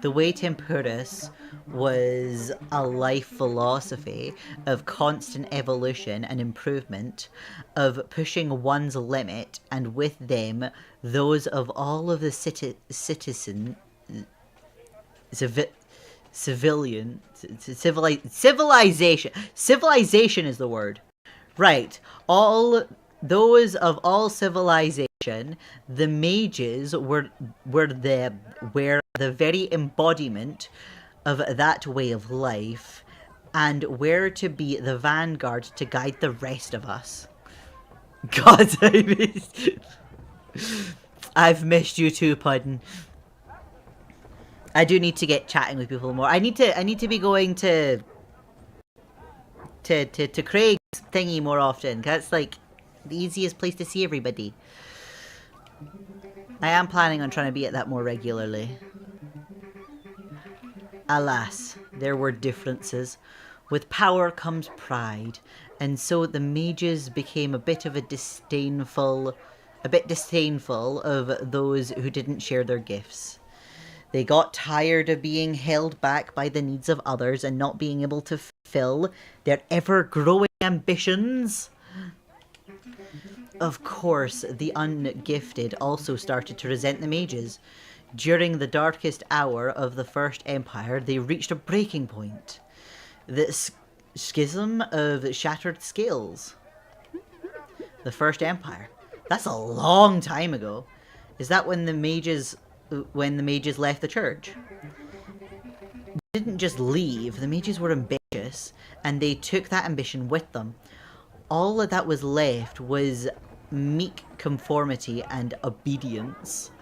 The way Tempurus was a life philosophy of constant evolution and improvement, of pushing one's limit, and with them, those of all of the citizen, civilian, civilization. Civilization is the word. Right. All those of all civilization, the mages were the very embodiment of that way of life, and were to be the vanguard to guide the rest of us. God, I've missed you too, Puddin. I do need to get chatting with people more. I need to be going to Craig's thingy more often, because that's like the easiest place to see everybody. I am planning on trying to be at that more regularly. Alas, there were differences. With power comes pride, and so the mages became a bit disdainful of those who didn't share their gifts. They got tired of being held back by the needs of others and not being able to fulfill their ever-growing ambitions. Of course, the ungifted also started to resent the mages. During the darkest hour of the First Empire, they reached a breaking point. The schism of shattered scales. The First Empire. That's a long time ago. Is that when the mages left the church? They didn't just leave. The mages were ambitious, and they took that ambition with them. All that was left was meek conformity and obedience.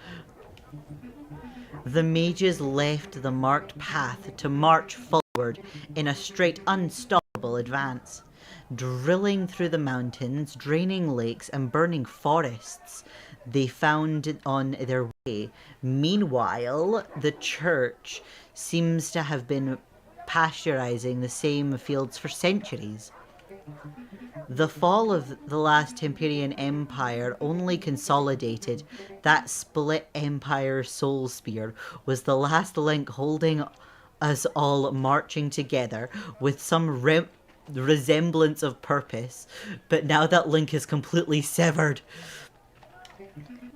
The mages left the marked path to march forward in a straight, unstoppable advance, drilling through the mountains, draining lakes, and burning forests they found on their way. Meanwhile, the church seems to have been pasteurizing the same fields for centuries. The fall of the last Tempurian Empire only consolidated that split empire soul spear, was the last link holding us all marching together with some resemblance of purpose, but now that link is completely severed.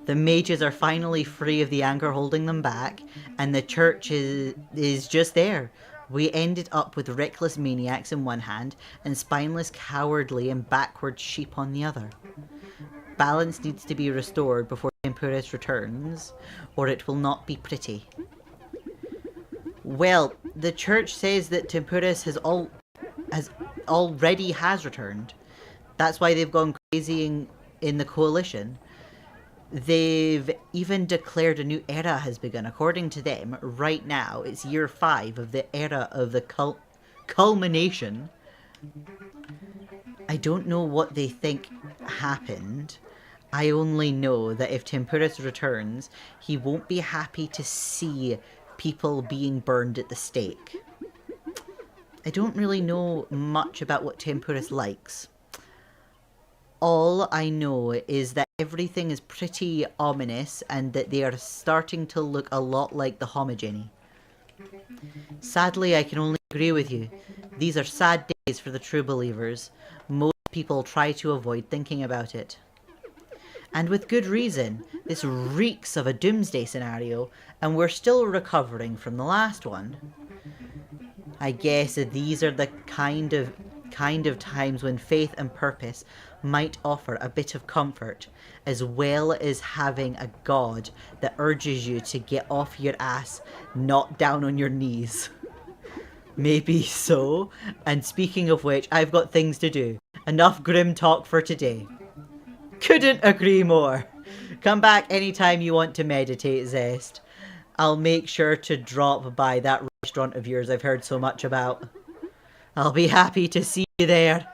The mages are finally free of the anger holding them back, and the church is just there. We ended up with reckless maniacs in one hand, and spineless, cowardly, and backward sheep on the other. Balance needs to be restored before Tempurus returns, or it will not be pretty. Well, the church says that Tempurus already has returned. That's why they've gone crazy in the coalition. They've even declared a new era has begun. According to them, right now, it's year 5 of the era of the culmination. I don't know what they think happened. I only know that if Tempurus returns, he won't be happy to see people being burned at the stake. I don't really know much about what Tempurus likes. All I know is that everything is pretty ominous and that they are starting to look a lot like the homogeny. Sadly, I can only agree with you. These are sad days for the true believers. Most people try to avoid thinking about it. And with good reason. This reeks of a doomsday scenario, and we're still recovering from the last one. I guess that these are the kind of times when faith and purpose might offer a bit of comfort, as well as having a god that urges you to get off your ass, not down on your knees. Maybe so. And speaking of which, I've got things to do. Enough grim talk for today. Couldn't agree more. Come back anytime you want to meditate, Zest. I'll make sure to drop by that restaurant of yours I've heard so much about. I'll be happy to see you there.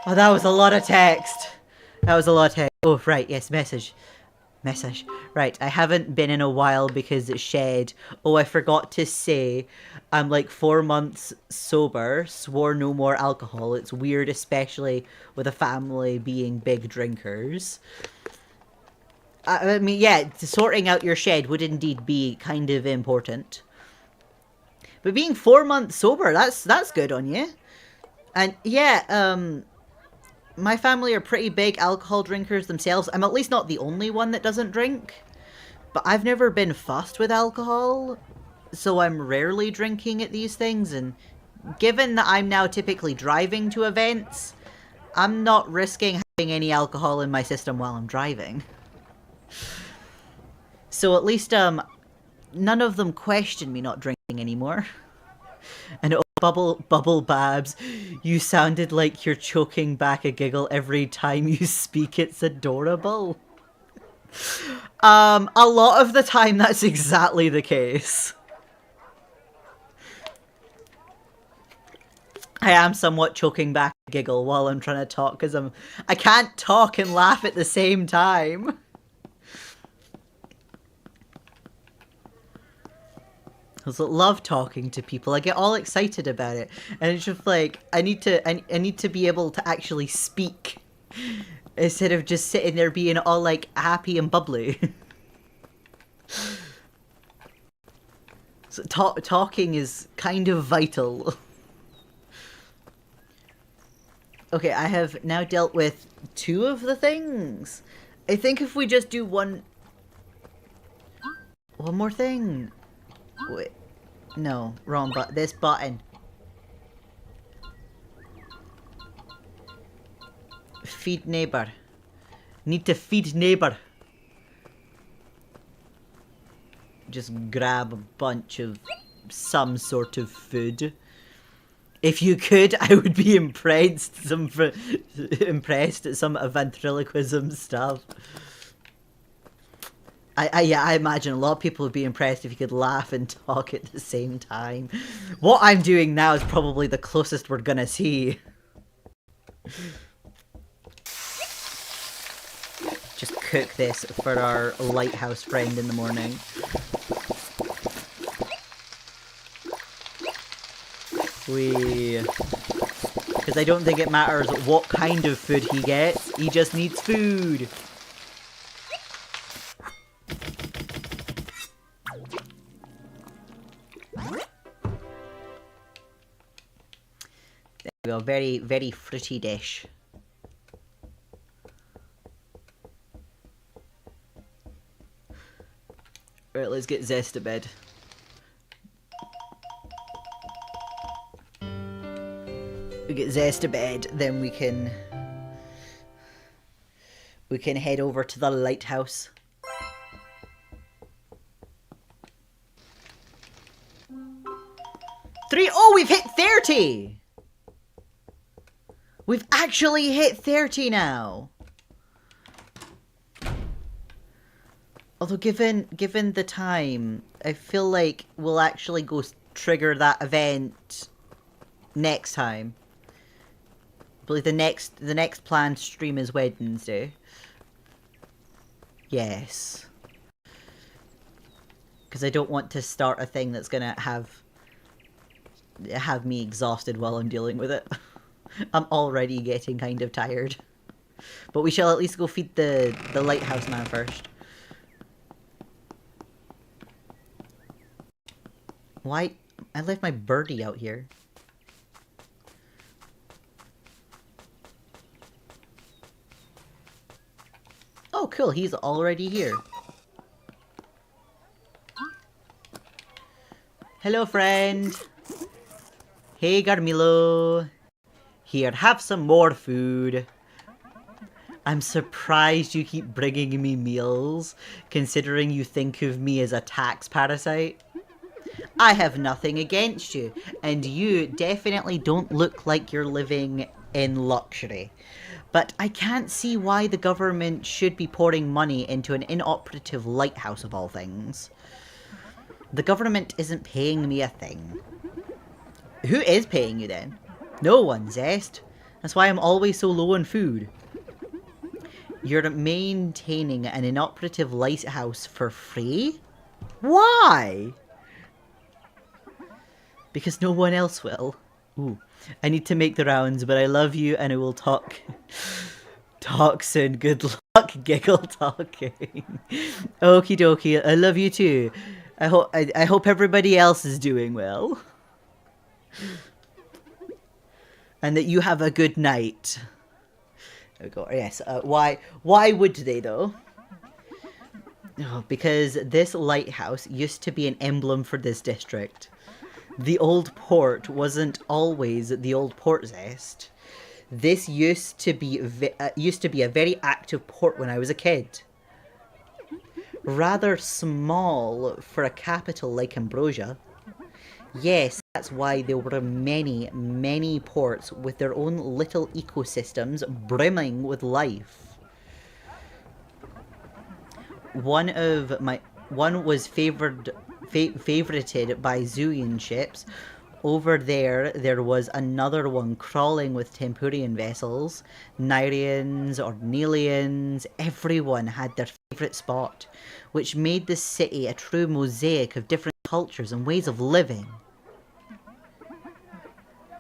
Oh, that was a lot of text. Oh, right, yes, message. Right, I haven't been in a while because it's shed. Oh, I forgot to say, I'm like 4 months sober, swore no more alcohol. It's weird, especially with a family being big drinkers. I mean, yeah, sorting out your shed would indeed be kind of important. But being 4 months sober, that's good on you. And yeah, my family are pretty big alcohol drinkers themselves. I'm at least not the only one that doesn't drink. But I've never been fussed with alcohol, so I'm rarely drinking at these things, and given that I'm now typically driving to events, I'm not risking having any alcohol in my system while I'm driving. So at least, none of them question me not drinking anymore. And oh, Bubble Babs, you sounded like you're choking back a giggle every time you speak. It's adorable. A lot of the time that's exactly the case. I am somewhat choking back a giggle while I'm trying to talk because I can't talk and laugh at the same time. I love talking to people. I get all excited about it, and it's just like I need to be able to actually speak instead of just sitting there being all like happy and bubbly. So talking is kind of vital. Okay, I have now dealt with 2 of the things. I think if we just do one more thing. Wait, no, wrong button. This button. Feed neighbor. Need to feed neighbor. Just grab a bunch of some sort of food. If you could, I would be impressed at some ventriloquism stuff. I imagine a lot of people would be impressed if you could laugh and talk at the same time. What I'm doing now is probably the closest we're gonna see. Just cook this for our lighthouse friend in the morning. Because I don't think it matters what kind of food he gets, he just needs food. There we go, very, very fruity dish. Right, let's get Zest to bed. We get Zest to bed, then we can head over to the lighthouse. Oh, we've hit 30! We've actually hit 30 now. Although given the time, I feel like we'll actually go trigger that event next time. I believe the next planned stream is Wednesday. Yes. Because I don't want to start a thing that's gonna have me exhausted while I'm dealing with it. I'm already getting kind of tired. But we shall at least go feed the lighthouse man first. Why? I left my birdie out here. Oh, cool. He's already here. Hello, friend. Hey, Garmilo. Here, have some more food. I'm surprised you keep bringing me meals, considering you think of me as a tax parasite. I have nothing against you, and you definitely don't look like you're living in luxury. But I can't see why the government should be pouring money into an inoperative lighthouse of all things. The government isn't paying me a thing. Who is paying you then? No one, Zest. That's why I'm always so low on food. You're maintaining an inoperative lighthouse for free? Why? Because no one else will. Ooh. I need to make the rounds, but I love you and I will talk Talk soon. Good luck, giggle talking. Okie dokie. I love you too. I hope everybody else is doing well. And that you have a good night. There we go. Yes. Why would they though? Oh, because this lighthouse used to be an emblem for this district. The old port wasn't always the old port zest. This used to be a very active port when I was a kid. Rather small for a capital like Ambrosia. Yes, that's why there were many, many ports with their own little ecosystems brimming with life. One was favorited by Zooian ships. Over there was another one crawling with Tempurian vessels, Nyrians, Ornelians. Everyone had their favourite spot, which made the city a true mosaic of different cultures and ways of living.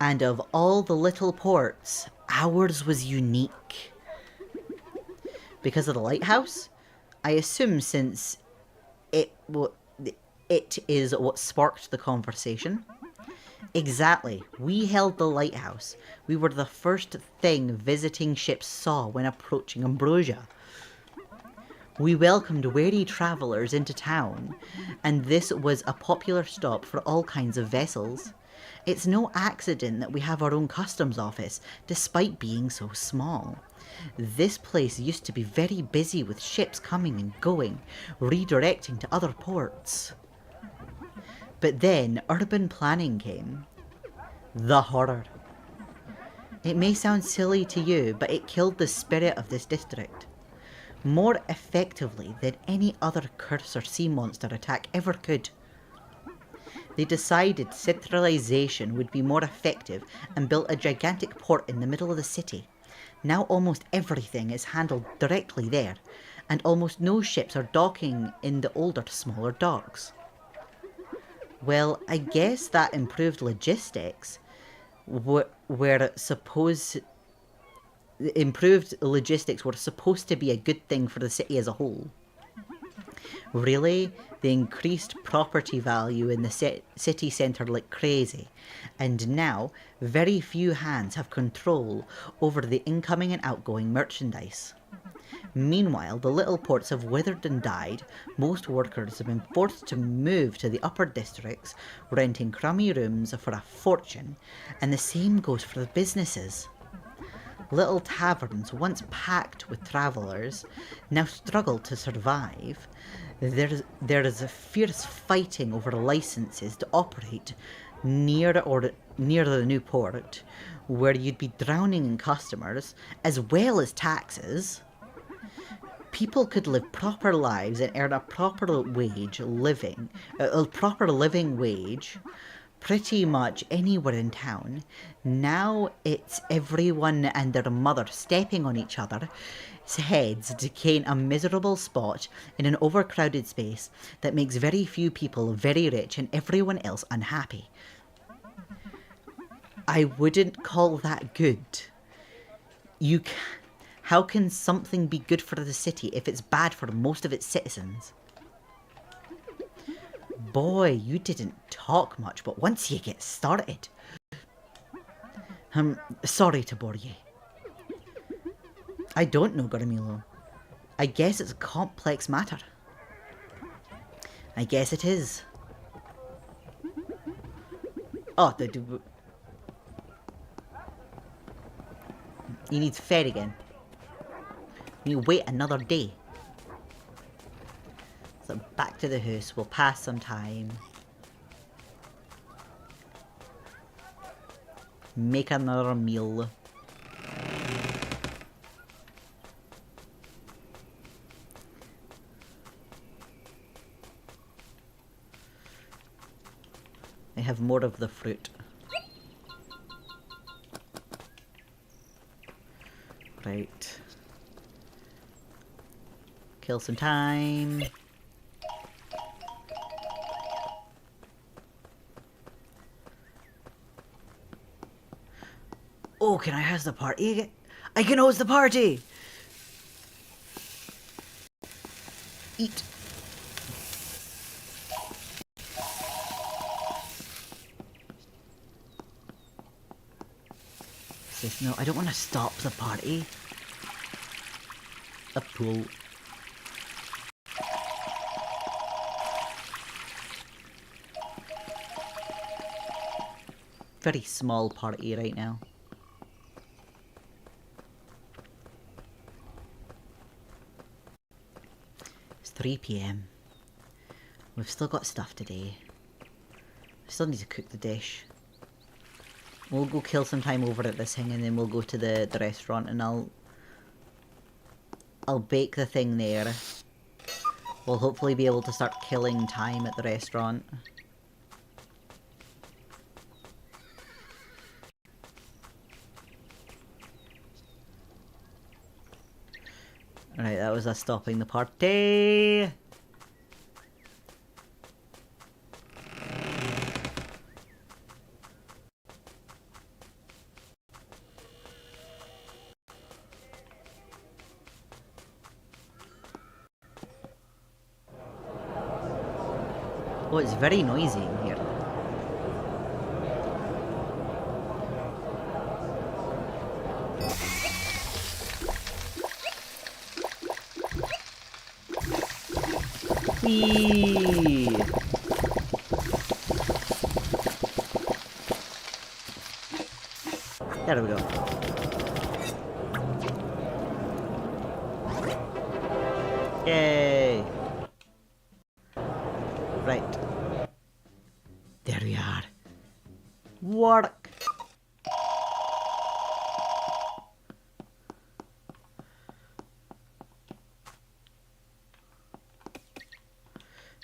And of all the little ports, ours was unique. Because of the lighthouse? I assume since it is what sparked the conversation. Exactly. We held the lighthouse. We were the first thing visiting ships saw when approaching Ambrosia. We welcomed wary travellers into town, and this was a popular stop for all kinds of vessels. It's no accident that we have our own customs office, despite being so small. This place used to be very busy with ships coming and going, redirecting to other ports. But then urban planning came. The horror. It may sound silly to you, but it killed the spirit of this district. More effectively than any other curse or sea monster attack ever could. They decided centralization would be more effective and built a gigantic port in the middle of the city. Now almost everything is handled directly there, and almost no ships are docking in the older, smaller docks. Well, I guess that improved logistics improved logistics were supposed to be a good thing for the city as a whole. Really, they increased property value in the city centre like crazy, and now very few hands have control over the incoming and outgoing merchandise. Meanwhile, the little ports have withered and died. Most workers have been forced to move to the upper districts, renting crummy rooms for a fortune, and the same goes for the businesses. Little taverns, once packed with travellers, now struggle to survive. There is a fierce fighting over licenses to operate near the new port, where you'd be drowning in customers, as well as taxes. People could live proper lives and earn a proper living wage, pretty much anywhere in town. Now it's everyone and their mother stepping on each other's heads to gain a miserable spot in an overcrowded space that makes very few people very rich and everyone else unhappy. I wouldn't call that good. How can something be good for the city if it's bad for most of its citizens? Boy, you didn't talk much, but once you get started... sorry to bore you. I don't know, Gormilo. I guess it's a complex matter. I guess it is. Oh, he needs fed again. You wait another day. So back to the house. We'll pass some time. Make another meal. I have more of the fruit. Right. Kill some time. Oh, can I host the party? I can host the party! Eat. No, I don't want to stop the party. A pool. Very small party right now. It's 3 PM. We've still got stuff today. I still need to cook the dish. We'll go kill some time over at this thing and then we'll go to the restaurant and I'll bake the thing there. We'll hopefully be able to start killing time at the restaurant. Alright, that was us stopping the party. Oh, it's very noisy in here. Whee! There we go. Yay! Right. There we are. Work!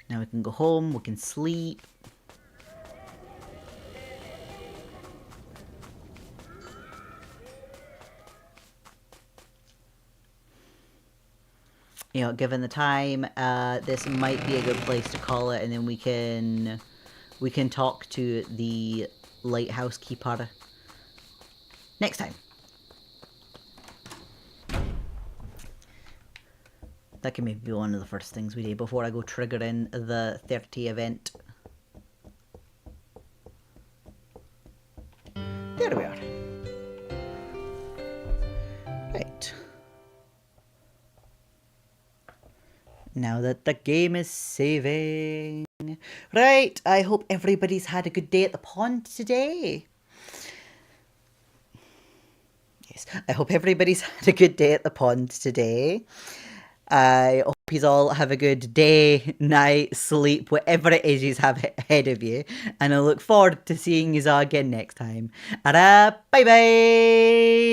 Now we can go home, we can sleep. You know, given the time, this might be a good place to call it, and then we can talk to the lighthouse keeper next time. That can maybe be one of the first things we do before I go triggering the 30 event. There we are. Right. Now that the game is saving. Right, I hope everybody's had a good day at the pond today. Yes, I hope everybody's had a good day at the pond today. I hope you all have a good day, night, sleep, whatever it is you have ahead of you. And I look forward to seeing you all again next time. Bye bye!